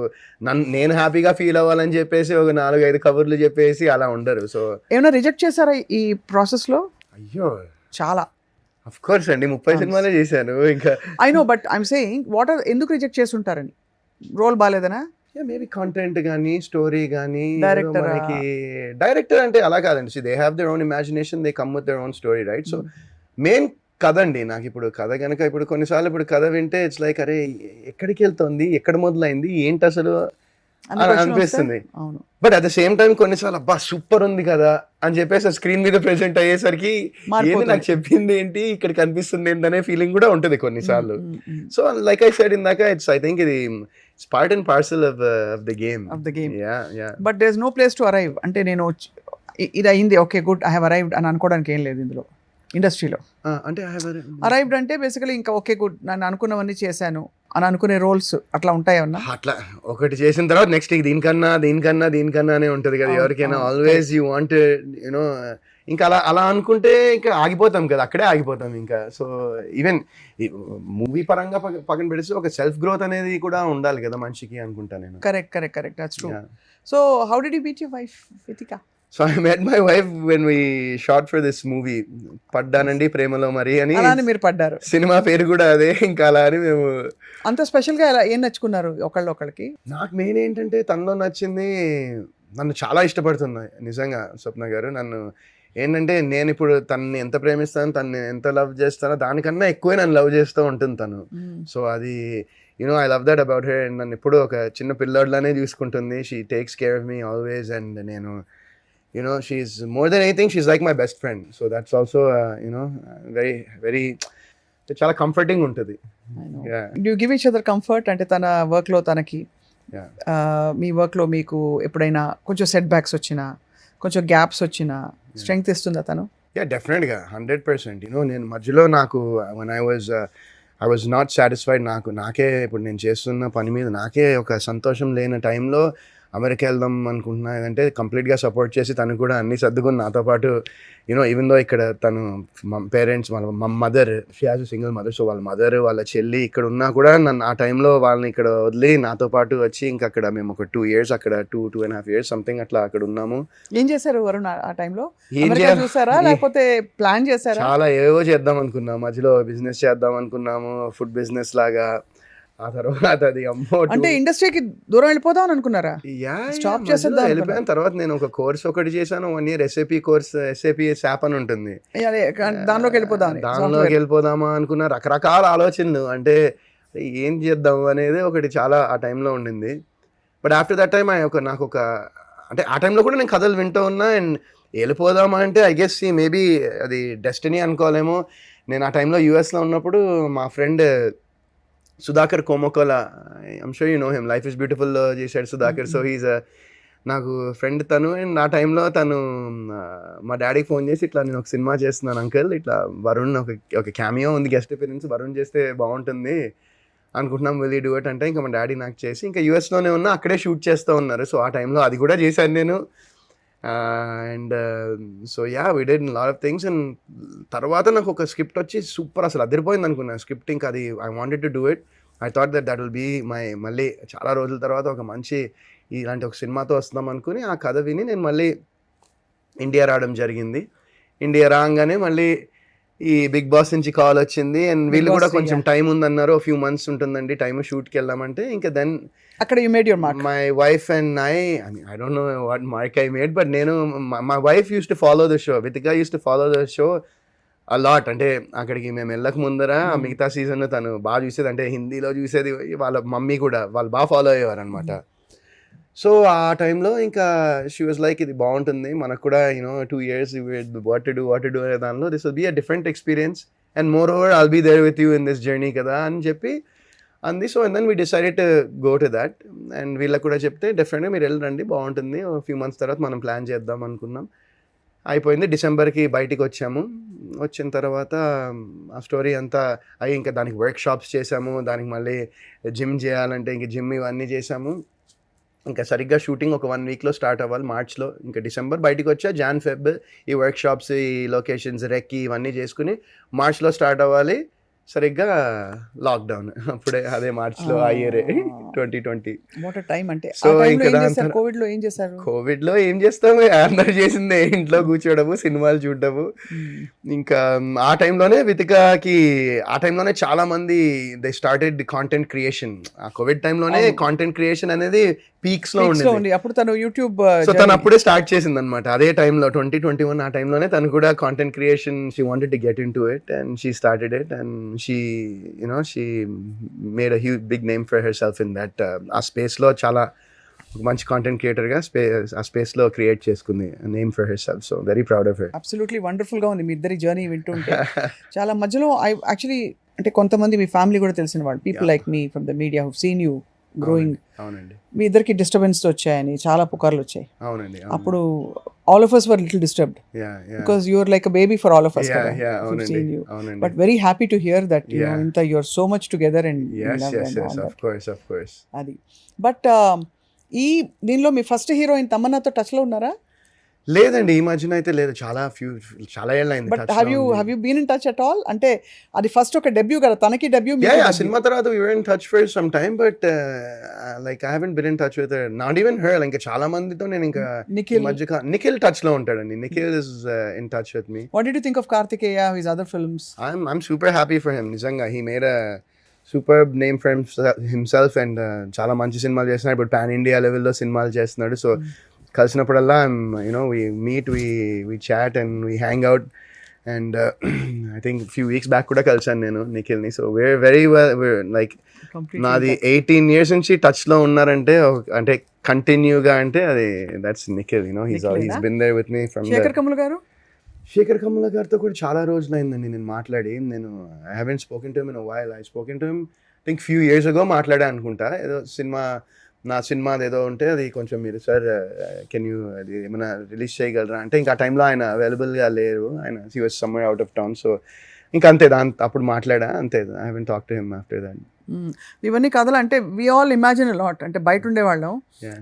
నేను హ్యాపీగా ఫీల్ అవ్వాలని చెప్పేసి ఒక 4-5 కబుర్లు చెప్పేసి అలా ఉండరు. సో ఏమైనా రిజెక్ట్ చేశారా ఈ ప్రాసెస్ లో? అయ్యో చాలా. ఆఫ్ కోర్స్ అండి, 30 సినిమాలే చేశాను. ఇంకా I know, but I'm saying ఎందుకు రిజెక్ట్ చేస్తుంటారని? రోల్ బాగాలేదనా? మేబీ కంటెంట్ కానీ, స్టోరీ కానీ. డైరెక్టర్ అంటే అలా కాదండి. They have their own imagination, they come with their own story, right? So main కథ అండి. నాకు ఇప్పుడు కథ కనుక ఇప్పుడు కొన్నిసార్లు ఇప్పుడు కథ వింటే ఇట్స్ లైక్ అరే ఎక్కడికి వెళ్తుంది, ఎక్కడ మొదలైంది, ఏంటి అసలు అనిపిస్తుంది. But at the same time కొన్నిసార్లు అబ్బా సూపర్ ఉంది కదా అని చెప్పేసి స్క్రీన్ మీద ప్రెజెంట్ అయ్యేసరికి ఏంటి నాకు చెప్పింది ఏంటి, ఇక్కడ కనిపిస్తుంది ఏంటనే ఫీలింగ్ కూడా ఉంటుంది కొన్నిసార్లు. సో లైక్ ఐ సెడ్ ఇందాక ఇట్స్ ఐ థింక్ ఇది part and parcel of the game. Yeah. But there's no place to arrive. అంటే నేను ఇది అయింది, okay good, I have arrived అని అనుకోవడానికి ఏం లేదు ఇందులో. ఇండస్ట్రీలో? అంటే అరైవ్డ్ అంటే బేసికలీ ఇంకా ఓకే గుడ్, నన్ను అనుకున్నవన్నీ చేశాను అని అనుకునే రోల్స్ అట్లా ఉంటాయన్నా? అట్లా ఒకటి చేసిన తర్వాత నెక్స్ట్ దీనికన్నా అనే ఉంటుంది కదా ఎవరికైనా. ఆల్వేస్ యూ వాంట్ యూనో, ఇంకా అలా అనుకుంటే ఇంకా ఆగిపోతాం కదా, అక్కడే ఆగిపోతాం ఇంకా. సో ఈవెన్ మూవీ పరంగా పక్కన పెడితే ఒక సెల్ఫ్ గ్రోత్ అనేది కూడా ఉండాలి కదా మనిషికి అనుకుంటా నేను. Correct, that's true. So how did you meet your wife Vithika? So I met my wife when we shot for this movie, పడ్డానండి ప్రేమలో మరి అని. అలానే మీరు పడ్డారు, సినిమా పేరు కూడా అదే. ఇంకా అలా అని మేము అంత స్పెషల్గా ఎలా ఏం నచ్చుకున్నారు ఒకళ్ళకి? నాకు మెయిన్ ఏంటంటే తనలో నచ్చింది, నన్ను చాలా ఇష్టపడుతుంది నిజంగా స్వప్న గారు. నన్ను ఏంటంటే నేను ఇప్పుడు తనని ఎంత ప్రేమిస్తాను, తనని ఎంత లవ్ చేస్తానో దానికన్నా ఎక్కువే నన్ను లవ్ చేస్తూ ఉంటుంది తను. సో అది I love that about her. నన్ను ఎప్పుడు ఒక చిన్న పిల్లోడ్లానే చూసుకుంటుంది. She takes care of me always. And నేను she's more than anything, she's like my best friend. So that's also very very చాలా కంఫర్టింగ్ ఉంటుంది. You give each other comfort? అంటే తన వర్క్ లో తనకి, మీ వర్క్ లో మీకు ఎప్పుడైనా కొంచెం సెట్ బ్యాక్స్ వచ్చినా, కొంచెం గ్యాప్స్ వచ్చినా స్ట్రెంగ్త్ ఇస్తుందా తను? డెఫినెట్గా 100%. నేను మధ్యలో నాకు when I was not satisfied, నాకే ఇప్పుడు నేను చేస్తున్న పని మీద నాకే ఒక సంతోషం లేని టైంలో అమెరికా వెళ్దాం అనుకుంటున్నా అంటే కంప్లీట్గా సపోర్ట్ చేసి తను కూడా అన్ని సర్దుకుని నాతో పాటు ఈవెన్ దో ఇక్కడ తను పేరెంట్స్, మా mother, she has a single mother. So వాళ్ళ మదర్, వాళ్ళ చెల్లి ఇక్కడ ఉన్నా కూడా నన్ను ఆ టైంలో వాళ్ళని ఇక్కడ వదిలి నాతో పాటు వచ్చి ఇంకా అక్కడ మేము ఒక 2 years అక్కడ 2.5 years సంథింగ్ అట్లా అక్కడ ఉన్నాము. ఏం చేశారు వరుణ్ ఆ టైంలో? చూసారా లేకపోతే ప్లాన్ చేశారా? చాలా ఏవో చేద్దాం అనుకున్నాము, మధ్యలో బిజినెస్ చేద్దాం అనుకున్నాము, ఫుడ్ బిజినెస్ లాగా. ఆ తర్వాత అది అమ్మో అంటే ఇండస్ట్రీకి దూరం వెళ్ళిపోదాం అనుకున్నారా? స్టాప్ చేసేద్దాం వెళ్ళిపోయిన తర్వాత నేను ఒక కోర్స్ ఒకటి చేశాను, 1 year SAP course. SAP SAP అని ఉంటుంది, దానిలోకి వెళ్ళిపోదామా అనుకున్నా. రకరకాల ఆలోచనలు, అంటే ఏం చేద్దాం అనేది ఒకటి చాలా ఆ టైంలో ఉండింది. బట్ ఆఫ్టర్ దట్ టైం అంటే ఆ టైంలో కూడా నేను కథలు వింటూ ఉన్నా. అండ్ వెళ్ళిపోదామా అంటే ఐ గెస్ మేబీ అది డెస్టినీ అనుకోలేమో. నేను ఆ టైంలో యూఎస్లో ఉన్నప్పుడు మా friend Sudhakar Komakula, I'm sure you know him, life is బ్యూటిఫుల్లో చేశాడు సుధాకర్. సో హీజ్ నాకు ఫ్రెండ్ తను. అండ్ ఆ టైంలో తను మా డాడీకి ఫోన్ చేసి ఇట్లా నేను ఒక సినిమా చేస్తున్నాను అంకల్, ఇట్లా వరుణ్ ఒక క్యామియో ఉంది, గెస్ట్ అపియరెన్స్, వరుణ్ చేస్తే బాగుంటుంది అనుకుంటున్నాం, విల్ యూ డూ ఇట్ అంటే ఇంకా మా డాడీ నాకు చేసి ఇంకా యూఎస్లోనే ఉన్నా, అక్కడే షూట్ చేస్తూ ఉన్నారు. సో ఆ టైంలో అది కూడా చేశాను నేను. And so we did lot of things. And తర్వాత నాకు ఒక స్క్రిప్ట్ వచ్చి సూపర్, అసలు అదిరిపోయింది అనుకున్నాను స్క్రిప్ట్. ఇంకా అది I wanted to do it. I thought that will be మళ్ళీ చాలా రోజుల తర్వాత ఒక మంచి ఇలాంటి ఒక సినిమాతో వస్తున్నాం అనుకుని ఆ కథ విని నేను మళ్ళీ ఇండియా రావడం జరిగింది. ఇండియా రాగానే మళ్ళీ ఈ బిగ్ బాస్ నుంచి కాల్ వచ్చింది. అండ్ వీళ్ళు కూడా కొంచెం టైం ఉందన్నారు, ఫ్యూ మంత్స్ ఉంటుందండి టైం షూట్కి వెళ్ళామంటే. ఇంకా దెన్ అక్కడ you made your mark. My wife and I don't know what mark I made, but నేను my wife used to follow the show. Vitika used to follow the show a lot. అంటే అక్కడికి మేము వెళ్ళక ముందర మిగతా season తను బాగా చూసేది, అంటే హిందీలో చూసేది. వాళ్ళ మమ్మీ కూడా వాళ్ళు బాగా ఫాలో అయ్యేవారు అనమాట. సో ఆ టైంలో ఇంకా షీ వాజ్ లైక్ ఇది బాగుంటుంది మనకు కూడా 2 years వాట్ టు డూ అనే దానిలో this will be a different experience and moreover I'll be there with you in this journey కదా అని చెప్పి అంది. So and then we decided to go to that. అండ్ వీళ్ళకి కూడా చెప్తే డెఫినెట్గా మీరు వెళ్ళండి బాగుంటుంది, ఫ్యూ మంత్స్ తర్వాత మనం ప్లాన్ చేద్దాం అనుకున్నాం. అయిపోయింది, డిసెంబర్కి బయటికి వచ్చాము. వచ్చిన తర్వాత ఆ స్టోరీ అంతా అయ్యి ఇంకా దానికి వర్క్ షాప్స్ చేసాము, దానికి మళ్ళీ జిమ్ చేయాలంటే ఇంక జిమ్ ఇవన్నీ చేసాము. ఇంకా సరిగ్గా షూటింగ్ ఒక 1 weekలో స్టార్ట్ అవ్వాలి మార్చ్లో. ఇంకా డిసెంబర్ బయటికి వచ్చా, జాన్ ఫెబ్ ఈ వర్క్ షాప్స్, ఈ లొకేషన్స్, రెక్కి ఇవన్నీ చేసుకుని మార్చ్లో స్టార్ట్ అవ్వాలి. సరిగ్గా లాక్డౌన్ అప్పుడే, అదే మార్చ్లో ఆ ఇయర్ 2020. వాట్ టైం అంటే. సో కోవిడ్లో ఏం చేశారు? కోవిడ్లో ఏం చేస్తాము, అందరు చేసిందే ఇంట్లో కూర్చోవడము, సినిమాలు చూడడము. ఇంకా ఆ టైంలోనే వితికాకి, ఆ టైంలోనే చాలా మంది దే స్టార్టెడ్ కాంటెంట్ క్రియేషన్. ఆ కోవిడ్ టైంలోనే కాంటెంట్ క్రియేషన్ అనేది పీక్స్ లో ఉంది. అప్పుడు తను యూట్యూబ్, సో తను అప్పుడే స్టార్ట్ చేసింది అనమాట. అదే టైంలో 2021 ఆ టైంలోనే తను కూడా content creation she wanted to get into it and she started it and she made a huge big name for herself in that. ఆ స్పేస్లో చాలా మంచి కాంటెంట్ క్రియేటర్గా ఆ స్పేస్లో క్రియేట్ చేసుకుంది name for herself. So very proud of her. Absolutely వండర్ఫుల్గా ఉంది మీ ఇద్దరి జర్నీ వింటుంటే. చాలా మధ్యలో యాక్చువల్లీ అంటే కొంతమంది మీ ఫ్యామిలీ కూడా తెలిసిన వాళ్ళు, people like me from the media who seen you growing, అవునండి మీ ఇద్దరికి డిస్టర్బెన్స్ వచ్చాయని చాలా పుకార్లు వచ్చాయి. అవునండి అప్పుడు all of us were little disturbed because you are like a baby for all of us. We've seen you, but very happy to hear that you know inta you are so much together and yes love yes and yes all of course అది. But ఈ దీనిలో మీ first heroine తమన్నాతో touch లో ఉన్నారా? లేదండి ఈ మధ్యన అయితే లేదు, చాలా ఏళ్ళు అయింది. But have you been in touch at all? అంటే అది ఫస్ట్ ఒక డెబ్యూ కదా, తనకి డెబ్యూ. ఆ సినిమా తర్వాత we were in touch for some time, but like I haven't been in touch with her, not even her. ఇంకా చాలా మందితో నేను ఇంకా నిఖిల్ టచ్ లో ఉంటాడండి. Nikhil is in touch with me. What did you think of Kartikeya, his other films? I'm super happy for him. నిజంగా he made a superb name for himself and చాలా మంచి సినిమాలు చేస్తున్నాడు. ఇప్పుడు పాన్ ఇండియా లెవెల్లో సినిమాలు చేస్తున్నాడు. సో కలిసినప్పుడల్లా we meet, we chat and we hang out, and I think a few weeks back కూడా కలిసాను నేను నిఖిల్ని. So we're very well, we're like నాది 18 years నుంచి టచ్ లో ఉన్నారంటే, అంటే కంటిన్యూగా అంటే అది that's Nikhil. he's been there with me from Sekhar Kamal గారు. శేఖర్ కమల గారితో కూడా చాలా రోజులు అయిందండి నేను మాట్లాడి. I haven't spoken to him in a while. I spoken to him I think few years ago మాట్లాడా అనుకుంటా. ఏదో నా సినిమాది ఏదో ఉంటే అది కొంచెం మీరు సార్ కెన్ యూ అది ఏమైనా రిలీజ్ చేయగలరా అంటే, ఇంకా ఆ టైంలో ఆయన అవైలబుల్గా లేరు, ఆయన he was somewhere out of town. So ఇంకా అంతే, అప్పుడు మాట్లాడా అంతే. I haven't talked to him after that. ఇవన్నీ కథలు అంటే వి ఆల్ ఇమాజిన్ లాట్. అంటే బయట ఉండేవాళ్ళం,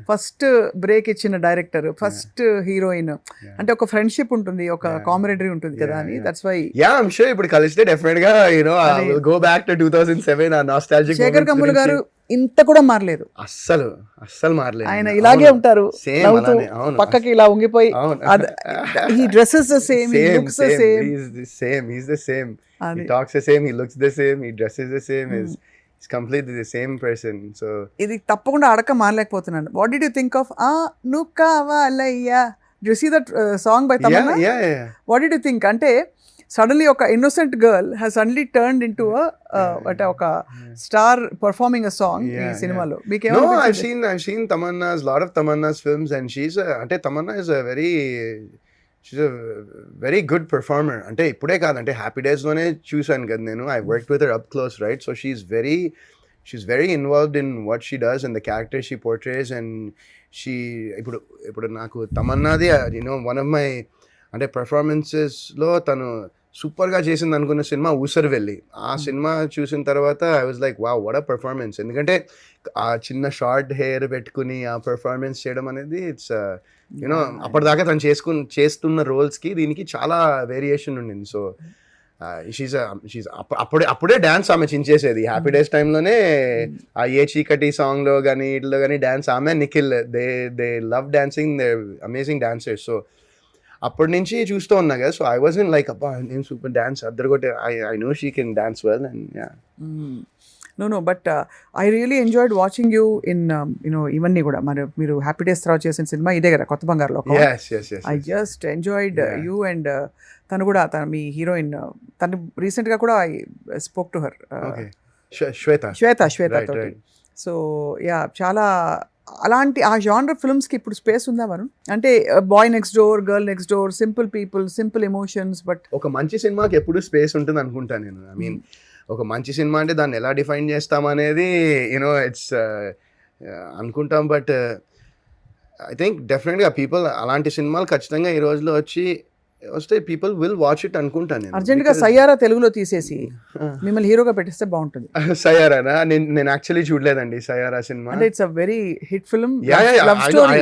ఫస్ట్ బ్రేక్ ఇచ్చిన డైరెక్టర్, ఫస్ట్ హీరోయిన్ అంటే ఒక ఫ్రెండ్షిప్ ఉంటుంది, ఒక కామెడీ ఉంటుంది కదా అని. దట్స్ వై I'm sure ఇప్పుడు కలిస్తే డెఫినెట్ గా I will go back to 2007 ఆ nostalgic శేఖర్ కమల్ గారు ఇంత కూడా మారలేదు, అస్సలు మారలేదు. ఆయన ఇలాగే ఉంటారు, పక్కకి ఇలా ఉంగిపోయి. he dresses the same, he looks the same, he's the same, he talks the same, he looks the same, he dresses the same, he's completely the same person. So ఇది తప్పకుండా అడక మారలేకపోతున్నాను. what did you think of నువ్వు కావాలయ్యా? do you see that song by Tamanna? yeah what did you think? అంటే suddenly ఒక innocent girl has suddenly turned into ఒక star performing a song ఈ సినిమాలో. No, I've seen Tamanna's, lot of Tamanna's films, and అంటే Tamanna is she's a very good performer. అంటే ఇప్పుడే కాదంటే happy days లోనే చూసాను కదా నేను. I worked with her up close, right? So she's very involved in what she does and the character she portrays, and ఇప్పుడు నాకు తమన్నాది one of my అంటే పర్ఫార్మెన్సెస్లో తను సూపర్గా చేసింది అనుకున్న సినిమా ఊసరవెల్లి. ఆ సినిమా చూసిన తర్వాత I was like wow, what a performance. ఎందుకంటే ఆ చిన్న షార్ట్ హెయిర్ పెట్టుకుని ఆ పర్ఫార్మెన్స్ చేయడం అనేది ఇట్స్ అప్పటిదాకా తను చేస్తున్న రోల్స్కి దీనికి చాలా వేరియేషన్ ఉండింది. సో అప్పుడే డాన్స్ ఆమె చించేసేది. హ్యాపీ డేస్ టైంలోనే ఆ ఏ చీకటి సాంగ్లో కానీ ఇట్లో కానీ డాన్స్ ఆమె Nikhil they love dancing, they amazing dancers. So అప్పటి నుంచి చూస్తూ ఉన్నా కదా. సో ఐ వాజంట్ లైక్ అబ్బా నేను సూపర్ డాన్స్ అద్దరుకొట్టే, I know she can dance well and yeah. No, but I really enjoyed watching you in ఇవన్నీ కూడా. మరి మీరు హ్యాపీ డేస్ తర్వాత చేసిన సినిమా ఇదే కదా, కొత్త బంగారు లోకం. I just enjoyed you and తను కూడా మీ హీరోయిన్, తను రీసెంట్ గా కూడా I spoke to her, శ్వేత తోటి. సో యా, చాలా అలాంటి ఆ జానర్ ఫిల్మ్స్ కి ఇప్పుడు స్పేస్ ఉందా వరుణ్? అంటే boy next door, girl next door, simple people, simple emotions. But ఒక మంచి సినిమాకి ఎప్పుడు స్పేస్ ఉంటుంది అనుకుంటా నేను. ఐ మీన్ ఒక మంచి సినిమా అంటే దాన్ని ఎలా డిఫైన్ చేస్తామనేది ఇట్స్ అనుకుంటాం. బట్ ఐ థింక్ డెఫినెట్గా పీపుల్ అలాంటి సినిమాలు ఖచ్చితంగా ఈ రోజులో వస్తే పీపుల్ విల్ వాచ్ ఇట్ అనుకుంటాను నేను. అర్జెంట్ గా సయ్యారా తెలుగులో తీసేసి మిమ్మల్ని హీరోగా పెట్టిస్తే బాగుంటుంది. సయ్యారానా? నేను యాక్చువల్లీ చూడలేదండి సయ్యారా సినిమా. అంటే it's a very hit film.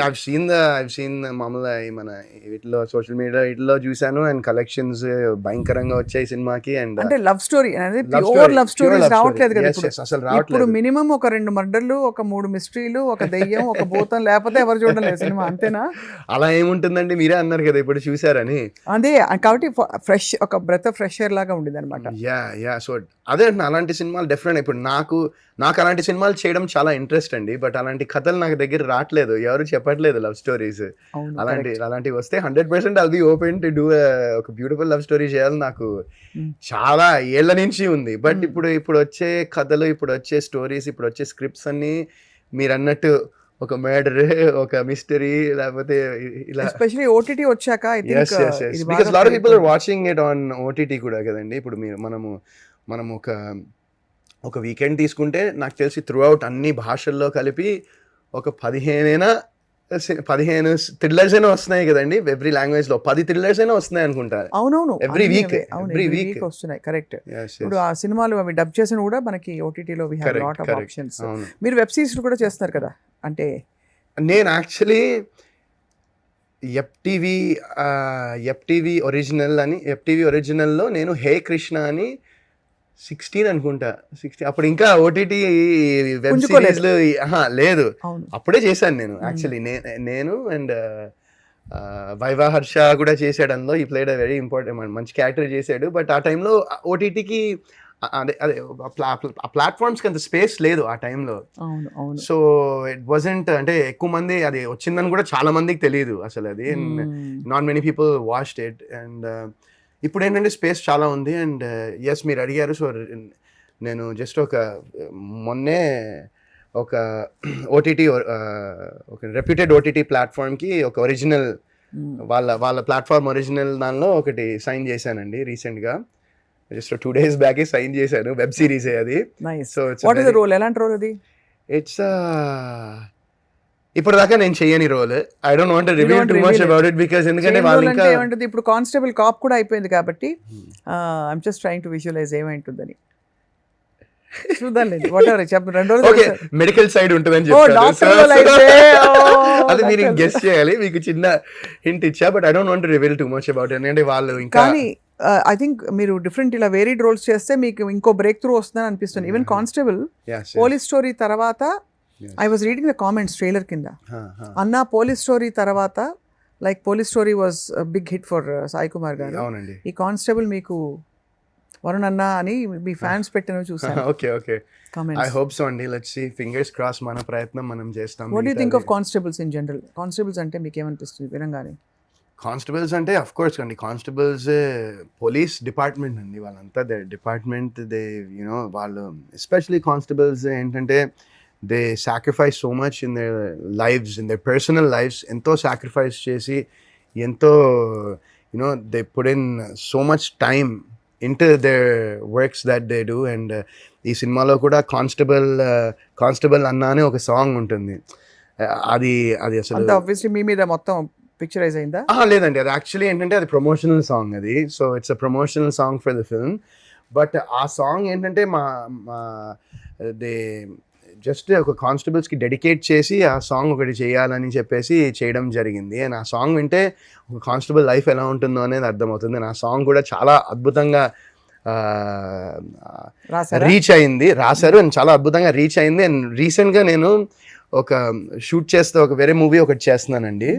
I've seen మామూలుగా మన వీటిలో సోషల్ మీడియా వీటిలో చూసాను, అండ్ కలెక్షన్స్ భయంకరంగా వచ్చాయి సినిమాకి. అండ్ అంటే లవ్ స్టోరీ అనేది ప్యూర్ లవ్ స్టోరీస్ రావట్లేదు కదా అసలు ఇప్పుడు. రావట్లేదు. మినిమం ఒక 2 మర్డర్లు, ఒక 3 మిస్టరీలు, ఒక దెయ్యం, ఒక భూతం, లేకపోతే ఎవరు చూడలేదు సినిమా, అంతేనా? అలా ఏముంటుందండి, మీరే అన్నారు కదా ఇప్పుడు చూసారని. అదే కాబట్టి ఫ్రెష్, ఒక బ్రెత్ ఆఫ్ ఫ్రెష్ ఎయిర్ లాగా ఉండేది అనమాట. యా సో అదే అలాంటి సినిమాలు డెఫినెట్. ఇప్పుడు నాకు అలాంటి సినిమాలు చేయడం చాలా ఇంట్రెస్ట్ అండి. బట్ అలాంటి కథలు నాకు దగ్గర రావట్లేదు, ఎవరు చెప్పట్లేదు లవ్ స్టోరీస్. అలాంటివి వస్తే 100% I'll be open to do ఒక బ్యూటిఫుల్ లవ్ స్టోరీ చేయాలి నాకు చాలా ఏళ్ల నుంచి ఉంది. బట్ ఇప్పుడు వచ్చే కథలు, ఇప్పుడు వచ్చే స్టోరీస్, ఇప్పుడు వచ్చే స్క్రిప్ట్స్ అన్ని మీరు అన్నట్టు ఒక మర్డర్, ఒక మిస్టరీ, లేకపోతే ఇలా ఎస్పెషల్లీ ఓటీటీ వచ్చాక I think because lot of people are watching it on OTT కూడా కదండి. ఇప్పుడు మనము ఒక ఒక వీకెండ్ తీసుకుంటే నాకు తెలిసి త్రూ అవుట్ అన్ని భాషల్లో కలిపి ఒక 15 థ్రిల్లర్స్ అయినా వస్తున్నాయి కదండి. ఎవ్రీ లాంగ్వేజ్ లో 10 థ్రిల్లర్స్ అయినా వస్తున్నాయి అనుకుంటా. అవునవును, Every అన్నీ week, అవే. అవును, every every week. week వస్తున్నాయి. కరెక్ట్. Yes, ఇప్పుడు yes. ఆ సినిమాలు అవి డబ్ చేసిన కూడా మనకి ఓటీటీలో we have Correct, lot of correct. Options. అవును. మీరు వెబ్ సిరీస్ కూడా చేస్తున్నారు కదా, అంటే నేను యాక్చువల్లీ ఎఫ్టీవీ ఒరిజినల్లో నేను హే కృష్ణ అని 16 అనుకుంటా, 16 అప్పుడు ఇంకా ఓటీటీ వెబ్ పుంజుకోలేదు. సిరీస్లు లేదు. అవును. అప్పుడే చేశాను నేను యాక్చువల్లీ. నేను అండ్ వైవా హర్ష కూడా చేశాడు అందులో. ఈ ప్లేడ్ వెరీ ఇంపార్టెంట్, మంచి క్యారెక్టర్ చేశాడు. బట్ ఆ టైంలో ఓటీటీకి అదే అదే ఆ ప్లాట్ఫామ్స్కి అంత స్పేస్ లేదు ఆ టైంలో. అవును, అవును. సో ఇట్ వాజంట్, అంటే ఎక్కువ మంది అది వచ్చిందని కూడా చాలా మందికి తెలియదు అసలు అది. And not many people watched it. And ఇప్పుడు ఏంటంటే స్పేస్ చాలా ఉంది. అండ్ ఎస్, మీరు అడిగారు. సో నేను జస్ట్ మొన్నే ఒక ఓటీటీ, ఒక రెప్యూటెడ్ ఓటీటీ ప్లాట్ఫామ్కి ఒక ఒరిజినల్, వాళ్ళ ప్లాట్ఫామ్ ఒరిజినల్ దానిలో ఒకటి సైన్ చేశానండి రీసెంట్గా. జస్ట్ 2 days బ్యాక్ సైన్ చేశాను. వెబ్ సిరీస్ అది. Nice. So what is the role? ఎలాంటి రోల్ అది? ఇట్స్ ఇప్పటిదాకా నేను చేయని role. I don't want to reveal too much about it because ఎందుకంటే వాళ్ళు ఇంకా ఏమంటుంది, ఇప్పుడు కానిస్టేబుల్ కాప్ కూడా అయిపోయింది కాబట్టి I'm just trying to visualise ఏమైంటుందని. చూద్దాంలేండి, వాట్ ఎవర్ చెప్పండి. 2 రోజులు ఓకే, మెడికల్ సైడ్ ఉంటుందని డాక్టర్ అది మీరు గెస్ చేయాలి. మీకు చిన్న హింట్ ఇచ్చా, but I don't want to reveal too much about it. ఎందుకంటే వాళ్ళు ఇంకా కానీ ఐ థింక్ మీరు డిఫరెంట్ ఇలా వేరీడ్ రోల్స్ చేస్తే మీకు ఇంకో బ్రేక్ త్రూ వస్తుందని అనిపిస్తుంది. ఈవెన్ కానిస్టేబుల్ పోలీస్ స్టోరీ తర్వాత I was reading the comments trailer కింద, అన్న పోలీస్ స్టోరీ తర్వాత like police story was big hit for Sai Kumar గారు. అవునండి. ఈ కానిస్టేబుల్ మీకు వరుణ్ అన్న అని మీ ఫ్యాన్స్ పెట్టిన చూసాను. Okay okay, I hope so అండి. Let's see, fingers cross. మన ప్రయత్నం మనం చేస్తాం. What do think of constables in general? Constables అంటే మీకు ఏమనిపిస్తుంది వినంగానే? కానిస్టేబుల్స్ అంటే అఫ్ కోర్స్ అండి, కానిస్టేబుల్స్ పోలీస్ డిపార్ట్మెంట్ అండి. వాళ్ళంతా దే డిపార్ట్మెంట్, దే యూనో వాళ్ళు ఎస్పెషలీ కానిస్టేబుల్స్ ఏంటంటే they sacrifice so much in their lives, in their personal lives. ఎంతో సాక్రిఫైస్ చేసి, ఎంతో you know they put in so much time into their works that they do. And ఈ సినిమాలో కూడా constable అన్న అని ఒక సాంగ్ ఉంటుంది. అది అసలు ఆబ్వియస్లీ మీ మీద మొత్తం పిక్చరైజ్ అయిందా? లేదండి, అది యాక్చువల్లీ ఏంటంటే అది ప్రమోషనల్ సాంగ్ అది. So it's a promotional song for the film. But ఆ సాంగ్ ఏంటంటే దే జస్ట్ ఒక కానిస్టేబుల్స్కి డెడికేట్ చేసి ఆ సాంగ్ ఒకటి చేయాలని చెప్పేసి చేయడం జరిగింది. అండ్ ఆ సాంగ్ వింటే ఒక కానిస్టేబుల్ లైఫ్ ఎలా ఉంటుందో అనేది అర్థమవుతుంది. అండ్ ఆ సాంగ్ కూడా చాలా అద్భుతంగా రీచ్ అయింది, రాశారు. అండ్ చాలా అద్భుతంగా రీచ్ అయింది. అండ్ రీసెంట్గా నేను ఒక వేరే మూవీ ఒకటి చేస్తున్నానండి.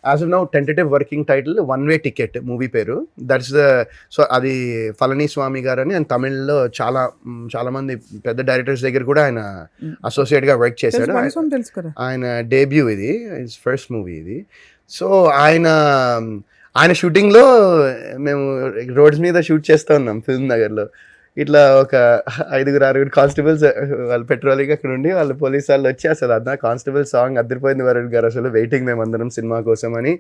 As of now tentative working title one way ticket movie పేరు. దట్స్ సో అది ఫలనీ స్వామి గారు అని, ఆయన తమిళ్లో చాలా మంది పెద్ద డైరెక్టర్స్ దగ్గర కూడా ఆయన అసోసియేట్ గా వర్క్ చేశాడు. ఆయన డెబ్యూ ఇది, ఫస్ట్ మూవీ ఇది. సో ఆయన షూటింగ్ లో మేము రోడ్స్ మీద షూట్ చేస్తూ ఉన్నాం ఫిల్మ్ నగర్లో. ఇట్లా ఒక 5-6 కానిస్టేబుల్స్ వాళ్ళు పెట్రోలింగ్ అక్కడ ఉండి వాళ్ళు పోలీసు వాళ్ళు వచ్చి అసలు అన్న కానిస్టేబుల్ సాంగ్ అద్దరిపోయింది వరుణ్ గారు, అసలు వెయిటింగ్ మేమందరం సినిమా కోసం అని.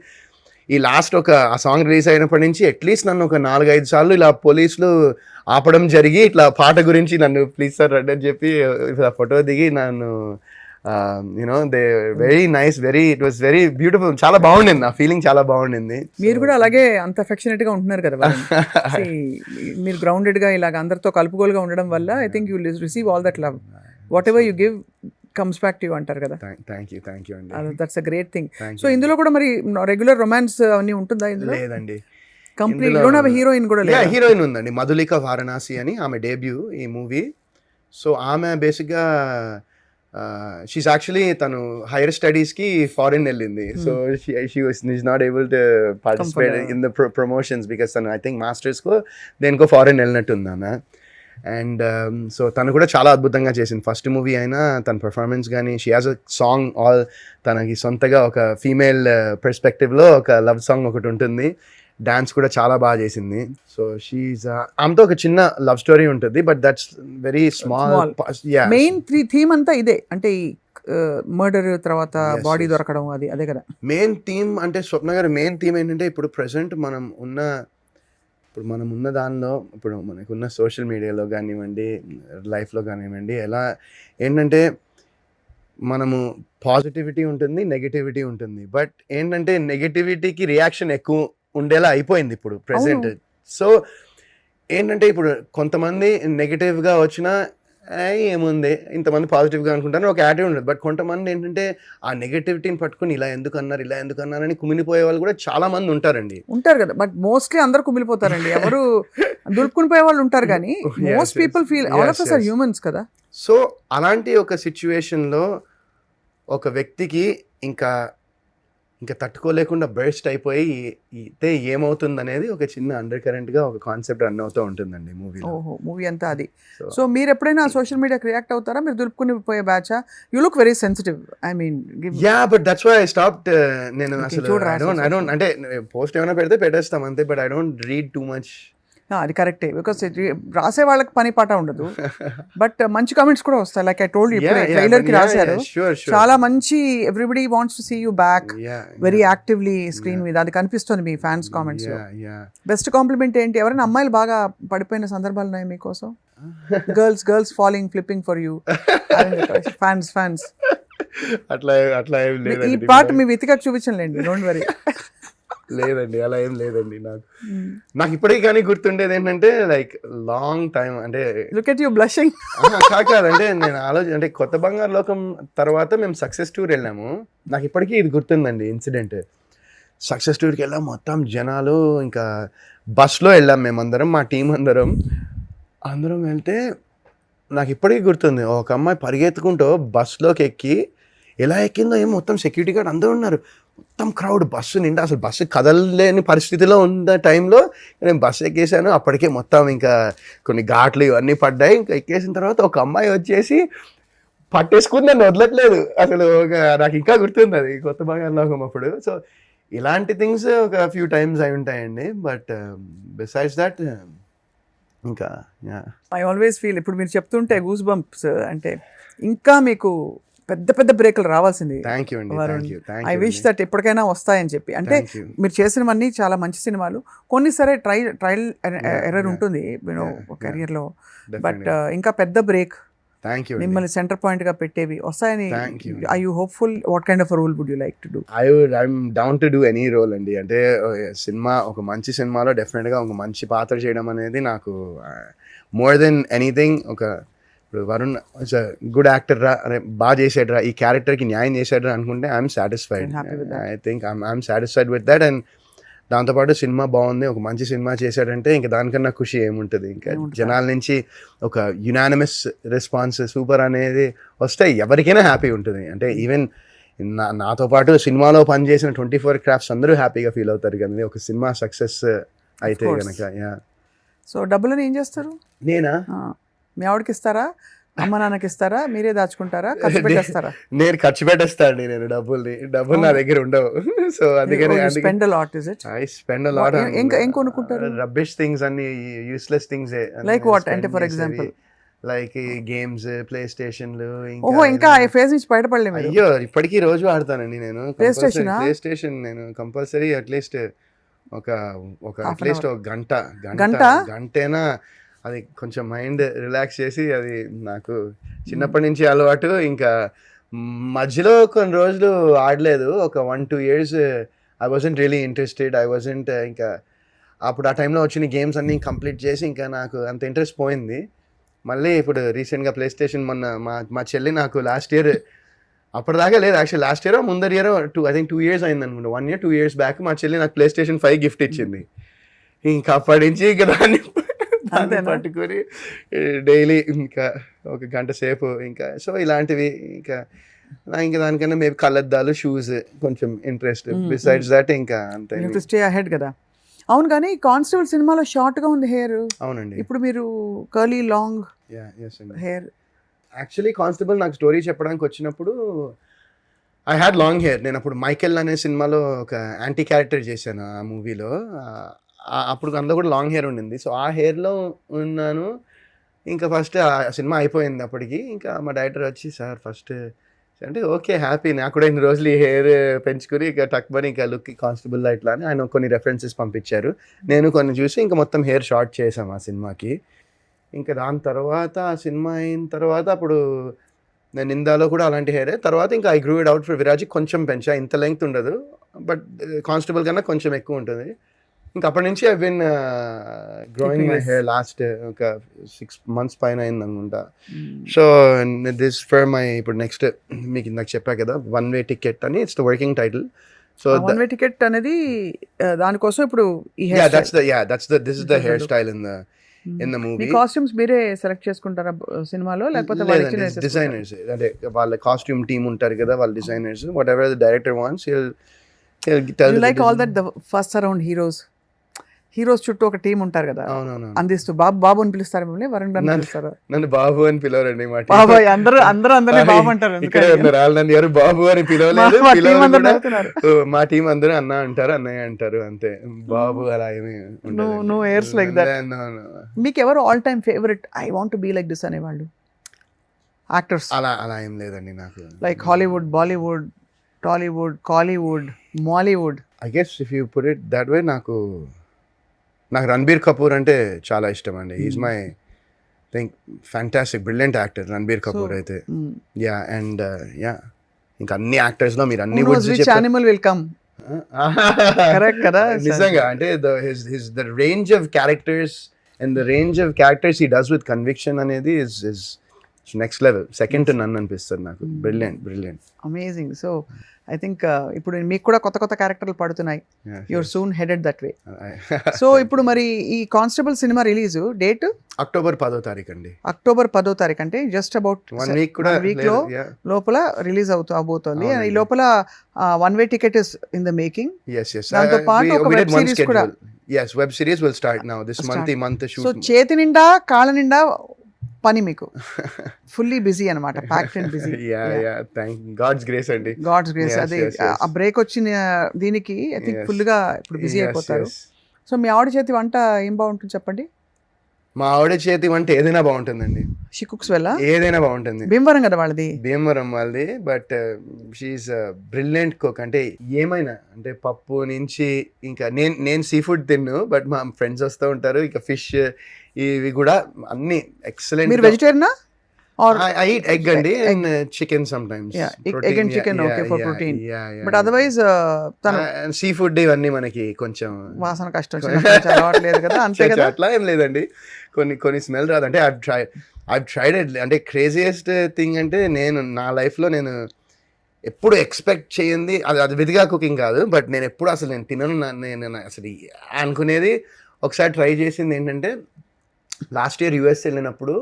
ఈ లాస్ట్ ఆ సాంగ్ రిలీజ్ అయినప్పటి నుంచి అట్లీస్ట్ నన్ను ఒక 4-5 సార్లు ఇలా పోలీసులు ఆపడం జరిగి, ఇట్లా పాట గురించి నన్ను ప్లీజ్ సార్ రండి అని చెప్పి ఇట్లా ఫోటో దిగి నన్ను you know they very nice, it was very beautiful. చాలా బాగుండింది, నా ఫీలింగ్ చాలా బాగుండింది. మీరు కూడా అలాగే అంత అఫెక్షనేట్ గా ఉంటున్నారు కదా. మీరు గ్రౌండెడ్ గా ఇలాగ అందరితో కలుపుకోలుగా ఉండడం వల్ల I think you receive all that love. What ever you give comes back to you అంటారు కదా. థ్యాంక్ యూ అండి. That's a great thing. So ఇందులో కూడా మరి రెగ్యులర్ రొమాన్స్ అవన్నీ ఉంటుందా ఇందులో? లేదండి, కంప్లీట్ హీరోయిన్ కూడా లేదు. హీరోయిన్ ఉందండి, మధులిక వారణాసి అని, ఆమె డెబ్యూ ఈ మూవీ. సో ఆమె బేసిక్గా షీస్ యాక్చువల్లీ తను హైయర్ స్టడీస్కి ఫారిన్ వెళ్ళింది. So she is not able to participate in the promotions because తను ఐ థింక్ మాస్టర్స్కో దేనికో ఫారిన్ వెళ్ళినట్టుంది ఆమె. అండ్ సో తను కూడా చాలా అద్భుతంగా చేసింది. ఫస్ట్ మూవీ అయినా తన పర్ఫార్మెన్స్ కానీ, she has a song all తనకి సొంతగా ఒక ఫీమేల్ పర్స్పెక్టివ్లో ఒక లవ్ సాంగ్ ఒకటి ఉంటుంది. డాన్స్ కూడా చాలా బాగా చేసింది. సో షీఈస్ ఆమెతో ఒక చిన్న లవ్ స్టోరీ ఉంటుంది, but that's very small. Main theme అంతా ఇదే, అంటే మర్డర్ తర్వాత బాడీ దొరకడం, అదే కదా మెయిన్ థీమ్. అంటే స్వప్న గారు మెయిన్ థీమ్ ఏంటంటే ఇప్పుడు ప్రెసెంట్ మనం ఉన్న ఇప్పుడు మనం ఉన్న దానిలో ఇప్పుడు మనకున్న సోషల్ మీడియాలో కానివ్వండి, లైఫ్లో కానివ్వండి, ఎలా ఏంటంటే మనము పాజిటివిటీ ఉంటుంది, నెగటివిటీ ఉంటుంది. బట్ ఏంటంటే నెగటివిటీకి రియాక్షన్ ఎక్కువ ఉండేలా అయిపోయింది ఇప్పుడు ప్రెసెంట్. సో ఏంటంటే ఇప్పుడు కొంతమంది నెగటివ్గా వచ్చినా ఏముంది, ఇంతమంది పాజిటివ్గా అనుకుంటారు, ఒక యాటిట్యూడ్ ఉండదు. బట్ కొంతమంది ఏంటంటే ఆ నెగటివిటీని పట్టుకుని ఇలా ఎందుకు అన్నారని కుమిలిపోయే వాళ్ళు కూడా చాలా మంది ఉంటారండి. ఉంటారు కదా, బట్ మోస్ట్లీ అందరు కుమిలిపోతారండి. ఎవరు దులుపుకుని పోయే వాళ్ళు ఉంటారు కానీ most people feel all of us are humans కదా. సో అలాంటి ఒక సిచ్యువేషన్లో ఒక వ్యక్తికి ఇంకా తట్టుకోలేకుండా బర్స్ట్ అయిపోయి అయితే ఏమవుతుంది అనేది ఒక చిన్న అండర్ కరెంట్గా ఒక కాన్సెప్ట్ రన్ అవుతూ ఉంటుందండి మూవీలో. ఓహో, మూవీ అంతా అది. సో మీరు ఎప్పుడైనా సోషల్ మీడియాకి రియాక్ట్ అవుతారా? మీరు దులుపుకుని పోయే బ్యాచా? You look very sensitive. I mean but that's why I stopped. నేను Okay, అసలు చూడరా I don't అంటే పోస్ట్ ఏమైనా పెడితే పెట్టేస్తాం అంతే. But I don't read too much. అది కరెక్టే, బికాస్ రాసే వాళ్ళకి పని పాట ఉండదు. బట్ మంచి కామెంట్స్ కూడా వస్తాయి. Like I told you, trailer కి రాశారు చాలా మంచి, everybody wants to see you back very actively screen మీద. అది కనిపిస్తుంది మీ ఫ్యాన్స్ కామెంట్స్ లో. బెస్ట్ కాంప్లిమెంట్ ఏంటి? ఎవరైనా అమ్మాయిలు బాగా పడిపోయిన సందర్భాలు ఉన్నాయి మీకోసం? Girls following flipping for you, fans. అట్లా ఏం లేదు. ఈ పార్ట్ మీ వెతికాక చూపించండి, డోంట్ వరీ. లేదండి, అలా ఏం లేదండి. నాకు ఇప్పటికీ కానీ గుర్తుండేది ఏంటంటే లైక్ లాంగ్ టైం అంటే లుక్ ఎట్ యు బ్లషింగ్. కాదంటే నేను అంటే కొత్త బంగారు లోకం తర్వాత మేము సక్సెస్ టూర్ వెళ్ళాము. నాకు ఇప్పటికీ ఇది గుర్తుందండి ఇన్సిడెంట్. సక్సెస్ టూర్కి వెళ్ళాం, మొత్తం జనాలు, ఇంకా బస్లో వెళ్ళాం మేమందరం, మా టీం అందరం వెళ్తే నాకు ఇప్పటికీ గుర్తుంది. ఒక అమ్మాయి పరిగెత్తుకుంటూ బస్లోకి ఎక్కి ఎలా ఎక్కిందో ఏమో, మొత్తం సెక్యూరిటీ గార్డ్ అందరూ ఉన్నారు, మొత్తం క్రౌడ్, బస్సు నిండా, అసలు బస్సు కదలలేని పరిస్థితిలో ఉన్న టైంలో నేను బస్సు ఎక్కేసాను. అప్పటికే మొత్తం ఇంకా కొన్ని ఘాట్లు ఇవన్నీ పడ్డాయి. ఇంకా ఎక్కేసిన తర్వాత ఒక అమ్మాయి వచ్చేసి పట్టేసుకుని నన్ను వదలట్లేదు అసలు. నాకు ఇంకా గుర్తుంది అది కొత్త బంగారు లోకం అప్పుడు. సో ఇలాంటి థింగ్స్ ఒక ఫ్యూ టైమ్స్ అయి ఉంటాయండి. బట్ బిసైడ్స్ దట్ ఇంకా ఐ ఆల్వేస్ ఫీల్, ఇప్పుడు మీరు చెప్తుంటే గూస్ బంప్స్, అంటే ఇంకా మీకు పెద్ద బ్రేకులు రావాల్సింది. థ్యాంక్ యూ అండి. ఐ విష్ దట్ ఎప్పటికైనా వస్తాయని చెప్పి. అంటే మీరు చేసినవన్నీ చాలా మంచి సినిమాలు, కొన్ని సరే ట్రయల్ ఎర్రర్ ఉంటుంది కెరియర్లో, బట్ ఇంకా పెద్ద బ్రేక్ మిమ్మల్ని సెంటర్ పాయింట్ గా పెట్టేవి వస్తాయని. I you hopeful? What kind of role would you like to do? I'm down to do any role అండి. అంటే సినిమా, ఒక మంచి సినిమాలో డెఫినెట్ గా ఒక మంచి పాత్ర చేయడం అనేది నాకు more than anything. Varun good actor రా, అరే బాగా చేసాడు, ఈ క్యారెక్టర్కి న్యాయం చేసాడు అనుకుంటే I'm satisfied. I think I'm satisfied with that. And దాంతోపాటు సినిమా బాగుంది, ఒక మంచి సినిమా చేశాడంటే ఇంకా దానికన్నా ఖుషి ఏముంటుంది. ఇంకా జనాల నుంచి ఒక యునానిమస్ రెస్పాన్స్ సూపర్ అనేది వస్తే ఎవరికైనా హ్యాపీ ఉంటుంది. అంటే ఈవెన్ నాతో పాటు సినిమాలో పనిచేసిన 24 క్రాఫ్ట్స్ అందరూ హ్యాపీగా ఫీల్ అవుతారు కదా ఒక సినిమా సక్సెస్ అయితే కనుక. సో డబ్బులని ఏం చేస్తారు? నేనా? మీ ఆవిడకి ఇస్తారా, అమ్మ నాన్నకి ఇస్తారా, మీరే దాచుకుంటారా, ఖర్చు పెట్టేస్తారా? నేను ఖర్చు పెట్టేస్తాను. నేను డబ్బులు నా దగ్గర ఉండవు. సో అందుకని spend a lot. Is it? I spend a lot. ఏం కొనుక్కుంటారు? రబ్బిష్ థింగ్స్ అన్ని, యూస్లెస్ థింగ్స్. Like what? అంటే for example like games, play స్టేషన్లు. ఓహో, ఇంకా ఆ ఫేజ్ నుంచి బయటపడలేదు. అయ్యో, ఇప్పటికీ రోజు ఆడతానండి నేను ప్లే స్టేషన్. నేను కంపల్సరీ అట్లీస్ట్ ఒక అట్లీస్ట్ ఒక గంటైనా అది కొంచెం మైండ్ రిలాక్స్ చేసి, అది నాకు చిన్నప్పటి నుంచి అలవాటు. ఇంకా మధ్యలో కొన్ని రోజులు ఆడలేదు, ఒక 1-2 years I wasn't really interested. ఇంకా అప్పుడు ఆ టైంలో వచ్చిన గేమ్స్ అన్నీ కంప్లీట్ చేసి ఇంకా నాకు అంత ఇంట్రెస్ట్ పోయింది. మళ్ళీ ఇప్పుడు రీసెంట్గా ప్లే స్టేషన్ మొన్న మా చెల్లి నాకు లాస్ట్ ఇయర్, అప్పటిదాకా లేదు యాక్చువల్లీ, లాస్ట్ ఇయర్ ముందర ఇయర్ ఐ థింక్ 2 years అయింది అనుకుంటా, 1 year 2 years బ్యాక్ మా చెల్లి నాకు ప్లే స్టేషన్ 5 గిఫ్ట్ ఇచ్చింది. ఇంకా అప్పటి నుంచి ఇంకా దాన్ని పట్టుకొని డైలీ ఇంకా ఒక గంట సేపు ఇంకా. సో ఇలాంటివి ఇంకా దానికన్నా మేబీ కళ్ళద్దాలు, షూస్ కొంచెం ఇంట్రెస్ట్. బిసైడ్స్ దట్ ఇంకా అంతే. స్టే అహెడ్ కదా. అవును, కానీ కానిస్టేబుల్ సినిమాలో షార్ట్ గా ఉంది హెయిర్. అవునండి. ఇప్పుడు మీరు curly long hair. Actually constable నాకు స్టోరీ చెప్పడానికి వచ్చినప్పుడు ఐ హ్యాడ్ లాంగ్ హెయిర్. నేను అప్పుడు మైకెల్ అనే సినిమాలో ఒక యాంటీ క్యారెక్టర్ చేశాను ఆ మూవీలో. అప్పుడు అందులో కూడా లాంగ్ హెయిర్ ఉండింది. సో ఆ హెయిర్లో ఉన్నాను. ఇంకా ఫస్ట్ ఆ సినిమా అయిపోయింది అప్పటికి. ఇంకా మా డైరెక్టర్ వచ్చి, సార్ ఫస్ట్ అంటే ఓకే హ్యాపీ, నాకు కూడా ఇన్ని రోజులు ఈ హెయిర్ పెంచుకుని ఇక టక్మని ఇక లుక్ కానిస్టేబుల్ ఇట్లా అని ఆయన కొన్ని రెఫరెన్సెస్ పంపించారు, నేను కొన్ని చూసి ఇంకా మొత్తం హెయిర్ షార్ట్ చేసాం ఆ సినిమాకి. ఇంకా దాని తర్వాత ఆ సినిమా అయిన తర్వాత అప్పుడు నేను నిందాలో కూడా అలాంటి హెయిరే. తర్వాత ఇంకా I grew it out for Viraj, కొంచెం పెంచా, ఇంత లెంగ్త్ ఉండదు బట్ కానిస్టేబుల్ కన్నా కొంచెం ఎక్కువ ఉంటుంది. ఇంకా అప్పటి నుంచి I been growing my hair last ఒక 6 months పైన అయింది అనుకుంటా. సో దిస్ ఫర్ మై ఇప్పుడు నెక్స్ట్ మీకు ఇందాక చెప్పా కదా వన్ వే టికెట్ అని, it's the working title. So one way ticket అనేది దానికోసం ఇప్పుడు ఈ this is the hair style in the movie. Costumes మీరే సెలెక్ట్ చేసుకుంటారా సినిమాలో, లేకపోతే డిజైనర్స్ అంటే వాళ్ళ కాస్ట్యూమ్ టీమ్ ఉంటారు కదా, వాళ్ళ designers, what ever the director wants like all that the first around heroes చుట్టూ ఒక టీం ఉంటారు కదా, అవునవును. అందిస్తూ బాబు అని పిలుస్తారు మిమ్మల్ని, వరుణ్ గారిని పిలుస్తారా? నన్ను బాబు అని పిలవరండి, మా బాబాయ్ అందరూ అందరినీ బాబు అంటారు. ఇక్కడ ఉన్నారు వాళ్ళు, నన్ను ఎవరు బాబు అని పిలవలేదు. మా టీం అందరూ అన్న అంటారు, అన్నయ్య అంటారు, అంతే. బాబు అలా ఏమి నో ఎయిర్స్ లైక్ దట్. మీకు ఎవరు all time favourite, I want to be like this అనేవాళ్ళు యాక్టర్స్? అలా అలా ఏం లేదండి నాకు. Like Hollywood, Bollywood, Tollywood, Kollywood, Mollywood. I guess if you put it that way, నాకు రణబీర్ కపూర్ అంటే చాలా ఇష్టం అండి. Is my think fantastic brilliant actor Ranbir Kapoor అయితే. యా అండ్ యా ఇంకా అన్ని యాక్టర్స్ లో మీరు అన్ని యానిమల్ విల్ కమ్ కరెక్ట్ కదా. నిజంగా అంటే the range of characters and the range of characters he does with conviction అనేది is next level, second to none అనిపిస్తుంది నాకు. Brilliant amazing. So I think ఇప్పుడు మీకు కూడా కొత్త కొత్త క్యారెక్టర్లు పడుతున్నాయి, your soon headed that way. So ఇప్పుడు మరి ఈ constable cinema release date October 10వ తారీఖు అండి. అక్టోబర్ 10వ తారీఖు అంటే జస్ట్ అబౌట్ 1 వీక్ కూడా లో లోపల రిలీజ్ అవబోతోంది. ఈ లోపల one way ticket is in the making. దాంతో పాటు ఒక వెబ్ సిరీస్ కూడా. Web series will start now this month shoot. So చేతి నిండా కాళ్ళ నిండా పని మీకు, ఫుల్లీ బిజీ అనమాట, packed and busy. God's grace అండి, గాడ్స్ గ్రేస్. అదే ఆ బ్రేక్ వచ్చిన దీనికి ఐ థింక్ ఫుల్ గా ఇప్పుడు బిజీ అయిపోతారు. సో మీ ఆవిడ చేతి వంట ఏం బాగుంటుంది చెప్పండి? మా ఆవిడ చేతి వంట ఏదైనా బాగుంటుందండి. She cooks well? ఏదైనా బాగుంటుంది. భీమవరం కదా వాళ్ళది? భీమవరం వాళ్ళది, బట్ షీఈస్ బ్రిలియంట్ కుక్. అంటే ఏమైనా, అంటే పప్పు నుంచి ఇంకా నేను సీ ఫుడ్ తిన్ను, బట్ మా ఫ్రెండ్స్ వస్తూ ఉంటారు, ఇక ఫిష్ ఇవి కూడా అన్ని ఎక్సలెంట్. మీరు వెజిటేరియనా? I eat egg and chicken sometimes. Egg and chicken, okay, for protein. But otherwise seafood ఇవన్నీ మనకి కొంచెం వాసన కష్టం, అలవాట్లేదు కదా, అంతే కదా. అట్లా ఏం లేదండి, కొన్ని స్మెల్ రాదు. అంటే I've tried it. అంటే క్రేజియస్ట్ థింగ్ అంటే నేను నా లైఫ్లో నేను ఎప్పుడు ఎక్స్పెక్ట్ చేయండి, అది విధిగా కుకింగ్ కాదు, బట్ నేను ఎప్పుడు అసలు నేను తినను, నేను అసలు అనుకునేది. ఒకసారి ట్రై చేసింది ఏంటంటే, లాస్ట్ ఇయర్ US వెళ్ళినప్పుడు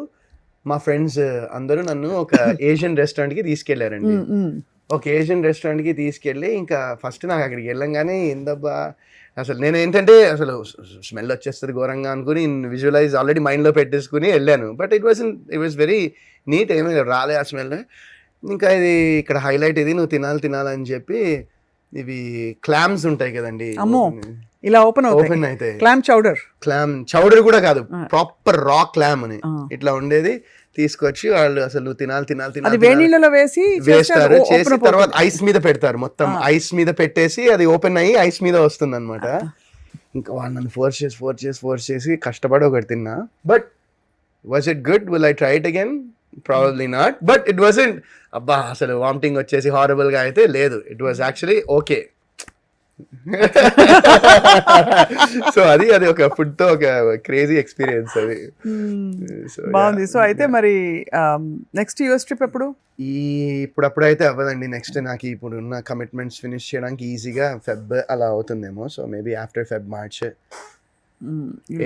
మా ఫ్రెండ్స్ అందరూ నన్ను ఒక ఏషియన్ రెస్టారెంట్కి తీసుకెళ్లారండి. ఒక ఏషియన్ రెస్టారెంట్కి తీసుకెళ్ళి ఇంకా ఫస్ట్ నాకు అక్కడికి వెళ్ళంగానే ఏందబ్బా అసలు నేను ఏంటంటే అసలు స్మెల్ వచ్చేస్తుంది ఘోరంగా అనుకుని విజువలైజ్ ఆల్రెడీ మైండ్లో పెట్టేసుకుని వెళ్ళాను. But it was very neat, ఏమీ రాలే ఆ స్మెల్. ఇంకా ఇది ఇక్కడ హైలైట్, ఇది నువ్వు తినాలని చెప్పి ఇవి క్లామ్స్ ఉంటాయి కదండి, ఇలా ఓపెన్ అయితే క్లామ్ చౌడర్ కూడా కాదు, ప్రాపర్ రా క్లామ్ అని ఇట్లా ఉండేది తీసుకొచ్చి వాళ్ళు అసలు నువ్వు తినాలి వేణీళ్ళలో వేస్తారు, చేసి తర్వాత ఐస్ మీద పెడతారు, మొత్తం ఐస్ మీద పెట్టేసి అది ఓపెన్ అయ్యి ఐస్ మీద వస్తుంది అనమాట. ఇంకా వాళ్ళు నన్ను ఫోర్స్ చేసి కష్టపడి ఒకటి తిన్నా. But was it good? Will I try it again? Probably not, but it wasn't అబ్బా అసలు వామిటింగ్ వచ్చేసి హారబుల్ గా అయితే లేదు. It was actually okay. So అది ఒక ఫుడ్ తో ఒక క్రేజీ ఎక్స్పీరియన్స్ అది. బాగుంది. సో అయితే మరి నెక్స్ట్ US ట్రిప్ ఎప్పుడు? ఇప్పుడైతే అవ్వదండి. నెక్స్ట్ నాకు ఇప్పుడు ఉన్న కమిట్మెంట్స్ ఫినిష్ చేయడానికి ఈజీగా ఫెబ్ అలా అవుతుందేమో. So maybe after Feb, March,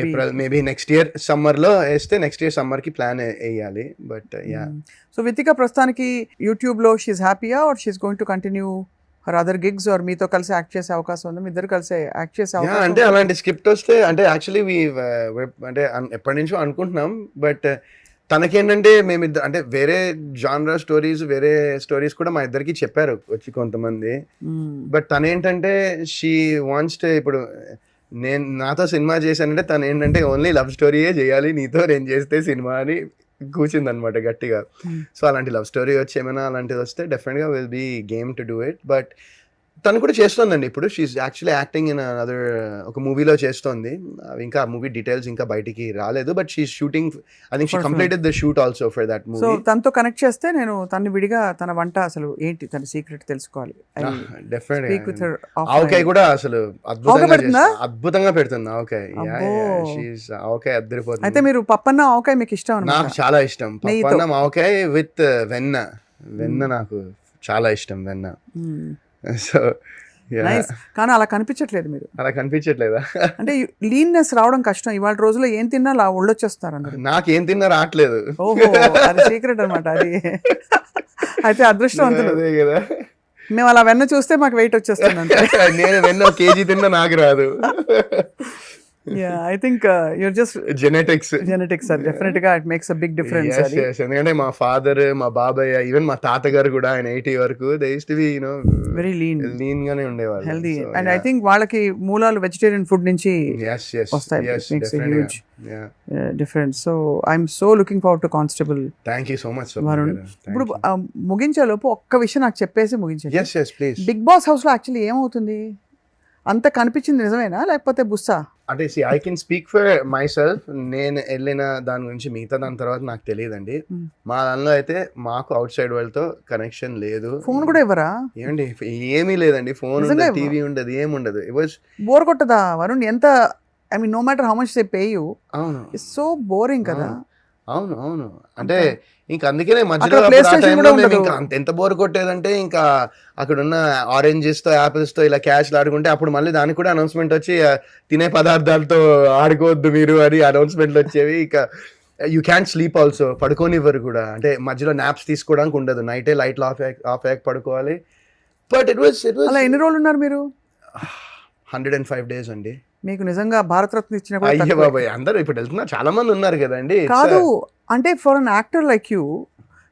April, maybe next year summer లో వేస్తే నెక్స్ట్ ఇయర్ సమ్మర్ కి ప్లాన్ వేయాలి. But yeah. సో వితిక ప్రస్తుతానికి యూట్యూబ్ లో షీఈ్ హ్యాపీయా or she's going to continue her other gigs, or మీతో కలిసి యాక్ట్ చేసే అవకాశం ఉంది? మీ ఇద్దరు కలిసి యాక్ట్ చేసే అవకాశం? అంటే అలాంటి స్క్రిప్ట్ వస్తే అంటే యాక్చువల్లీ అంటే ఎప్పటి నుంచో అనుకుంటున్నాం. బట్ తనకేంటంటే మేమిద్దరు అంటే వేరే జానరా స్టోరీస్, వేరే స్టోరీస్ కూడా మా ఇద్దరికి చెప్పారు వచ్చి కొంతమంది. బట్ తనేంటంటే షీ వాంట్స్ టు, ఇప్పుడు నాతో సినిమా చేశానంటే తను ఏంటంటే ఓన్లీ లవ్ స్టోరీయే చేయాలి నీతో నేను చేస్తే సినిమా అని కూర్చుంది అనమాట గట్టిగా. సో అలాంటి లవ్ స్టోరీ వచ్చి ఏమైనా అలాంటిది వస్తే డెఫినెట్గా will be game to do it. But తను కూడా చేస్తోందండి ఇప్పుడు. She's actually acting in other ఒక మూవీలో చేస్తోంది. ఇంకా ఆ మూవీ డీటెయిల్స్ ఇంకా బయటికి రాలేదు. But she shooting, I think she completed the shoot also for that so movie. తనతో కనెక్ట్ చేస్తే నేను తను విడిగా తన వంట అసలు ఏంటి తన సీక్రెట్ తెలుసుకోవాలి. డెఫినెట్గా ఆవకాయ కూడా అసలు అద్భుతంగా పెడుతుంది ఆవకాయ. ఆవకాయ అద్దరిపోతుంది. అయితే మీరు పప్పన్న ఆవకాయ మీకు ఇష్టం అన్నమాట. నాకు చాలా ఇష్టం పప్పన్నం ఆవకాయ విత్ వెన్న నాకు చాలా ఇష్టం వెన్న. So nice. కానీ అలా కనిపించట్లేదు మీరు. అలా కనిపించట్లేదా? అంటే లీన్నెస్ రావడం కష్టం. ఇవాళ రోజుల్లో ఏం తిన్నా అలా ఒళ్ళొచ్చేస్తారు అందరు. నాకు ఏం తిన్నా రావట్లేదు. ఓహో, అది సీక్రెట్ అనమాట అది. అయితే అదృష్టవంతులు. అదే కదా, మేము అలా వెన్న చూస్తే మాకు వెయిట్ వచ్చేస్తుంది అంతే. నేను వెన్న కేజీ తిన్నా నాకు రాదు. I think you're just genetics sir. Definite గా it makes a big difference. ఎందుకంటే మా ఫాదర్, మా బాబాయ్, ఈవెన్ మా తాతగారు కూడా ఆయన 80 వరకు they used to be very lean గానే ఉండేవాళ్ళు. హెల్దీ. అండ్ ఐ థింక్ వాళ్ళకి మూలాలు వెజిటేరియన్ ఫుడ్ నుంచి వస్తాయి. Makes a huge difference. So I'm so looking forward to constable. Thank you so much Varun. ఇప్పుడు ముగించేలోపు ఒక్క విషయం నాకు చెప్పేసి ముగించండి. yes please. Bigg Boss house లో యాక్చువల్లీ ఏమవుతుంది? అంత కనిపించింది నిజమేనా లేకపోతే బుస్సా? అంటే I can speak for myself. నేను వెళ్ళిన దాని గురించి మిగతా దాని తర్వాత నాకు తెలియదండి. మా దానిలో అయితే మాకు అవుట్ సైడ్ వాళ్ళతో కనెక్షన్ లేదు. ఫోన్ కూడా ఇవ్వరా? ఏమండి ఏమీ లేదండి. ఫోన్ ఉండదు, టీవీ ఉండదు, ఏముండదు. ఇట్ వాజ్ బోర్ కొట్టదా వరుణ్? ఎంత I mean no matter how much they pay you, అవును, ఇట్స్ సో బోరింగ్ కదా. అవును అంటే ఇంకా అందుకనే మధ్యలో ఇంకా ఎంత బోర్ కొట్టేదంటే ఇంకా అక్కడ ఉన్న ఆరెంజెస్ తో యాపిల్స్ తో ఇలా క్యాష్ ఆడుకుంటే అప్పుడు మళ్ళీ దానికి కూడా అనౌన్స్మెంట్ వచ్చి తినే పదార్థాలతో ఆడుకోవద్దు మీరు అని అనౌన్స్మెంట్లు వచ్చేవి. ఇక యూ క్యాన్ స్లీప్ ఆల్సో, పడుకోనివ్వరు కూడా. అంటే మధ్యలో నాప్స్ తీసుకోవడానికి ఉండదు. నైటే లైట్లు ఆఫ్ అయ్యాక పడుకోవాలి. బట్ ఇట్ వాస్ అలా ఎన్ని రోజులు ఉన్నారు మీరు? 105 days అండి. మీకు నిజంగా భారతరత్న ఇచ్చిన అయ్యో బాబాయ్, అందరూ ఇప్పుడు వెళ్తున్నారు, చాలా మంది ఉన్నారు కదండి. కాదు అంటే for an actor like you,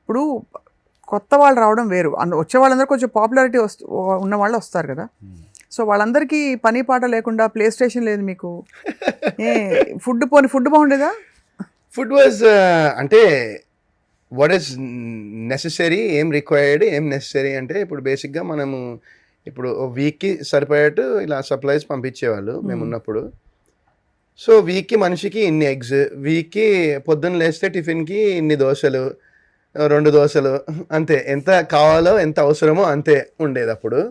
ఇప్పుడు కొత్త వాళ్ళు రావడం వేరు, వచ్చే వాళ్ళందరూ కొంచెం పాపులారిటీ ఉన్న వాళ్ళు వస్తారు కదా. సో వాళ్ళందరికీ పని పాట లేకుండా ప్లే స్టేషన్ లేదు మీకు. ఫుడ్ బాగుండేదా? ఫుడ్ వాజ్ అంటే వాట్ ఈస్ నెసెసరీ, ఏం రిక్వైర్డ్, ఏం నెసెసరీ అంటే ఇప్పుడు బేసిక్గా మనము ఇప్పుడు వీక్కి సరిపోయేట్టు ఇలా సప్లైస్ పంపించేవాళ్ళు మేము ఉన్నప్పుడు. సో వీక్కి మనిషికి ఇన్ని ఎగ్స్, వీక్కి పొద్దున్న లేస్తే టిఫిన్కి ఇన్ని దోశలు, 2 దోశలు, అంతే. ఎంత కావాలో ఎంత అవసరమో అంతే ఉండేది అప్పుడు.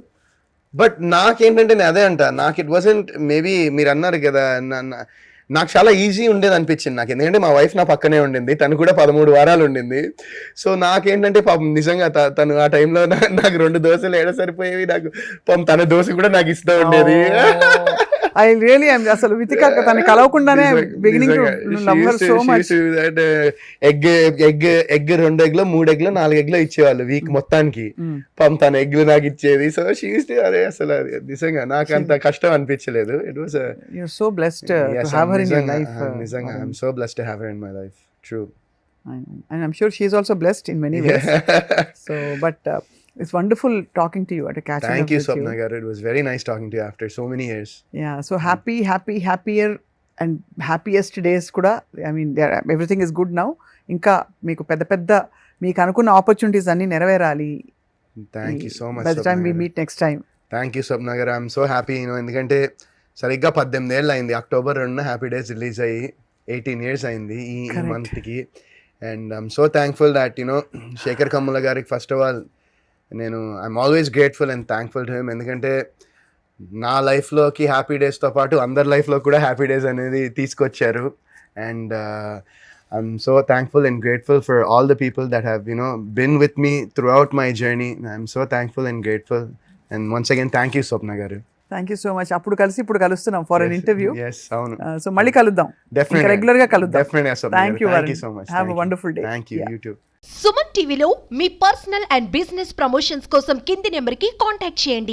బట్ నాకేంటంటే నేను అదే అంట, నాకు ఇట్ వాజంట్, మేబీ మీరు అన్నారు కదా, నాకు చాలా ఈజీ ఉండేది అనిపించింది నాకు. ఎందుకంటే మా వైఫ్ నా పక్కనే ఉండింది, తను కూడా 13 వారాలు ఉండింది. సో నాకేంటంటే పాపం నిజంగా తను ఆ టైంలో నాకు 2 దోశలు ఏడ సరిపోయేవి. నాకు పాపం తన దోశ కూడా నాకు ఇస్తూ ఉండేది. ఐ రియల్లీ అసలు వితికాక తను కలవకుండానే బిగినింగ్ సో మచ్. ఎగ్ 2 ఎగ్లో 3 ఎగ్లో 4 ఎగ్లో ఇచ్చేవాళ్ళు వీక్ మొత్తానికి. పాపం తన ఎగ్లు నాకు ఇచ్చేది. సో షీస్ అదే అసలు నిజంగా నాకు అంత కష్టం అనిపించలేదు. It was you're so blessed to have her in your life. నిజంగా I'm so blessed to have her in my life. True. And I'm sure she's also blessed in many ways. So but it's wonderful talking to you at a catch. Thank you, Swapna garu. It was very nice talking to you after so many years. Yeah, so happier and happiest days kuda. I mean everything is good now. Inka meeku pedda meeku anukunna opportunities anni neraverali. Thank you so much. By the time we meet next time. Thank you, Swapna garu. I'm so happy, ఎందుకంటే సరిగ్గా 18 ఏళ్ళు అయింది. October 2న happy days release అయ్యి 18 years అయింది ఈ మంత్కి. And I'm so thankful that Shekhar Kammula గారికి first of all I'm always grateful and thankful to him. ఎందుకంటే నా లైఫ్లోకి హ్యాపీ డేస్తో పాటు అందరి లైఫ్లో కూడా హ్యాపీ డేస్ అనేది తీసుకొచ్చారు. And I'm so thankful and grateful for all the people that have been with me throughout my journey. I'm so thankful and grateful. And once again thank you Swapna garu. Thank you so much. అప్పుడు కలిసి ఇప్పుడు కలుస్తున్నాం for an interview. yes అవును. So మళ్ళీ కలుద్దాం, definitely regular గా కలుద్దాం. Definitely. Thank you so much. Have a wonderful day. Thank you. You too. Suman టీవీలో మీ పర్సనల్ అండ్ బిజినెస్ ప్రమోషన్స్ కోసం కింది నెంబర్కి కాంటాక్ట్ చేయండి.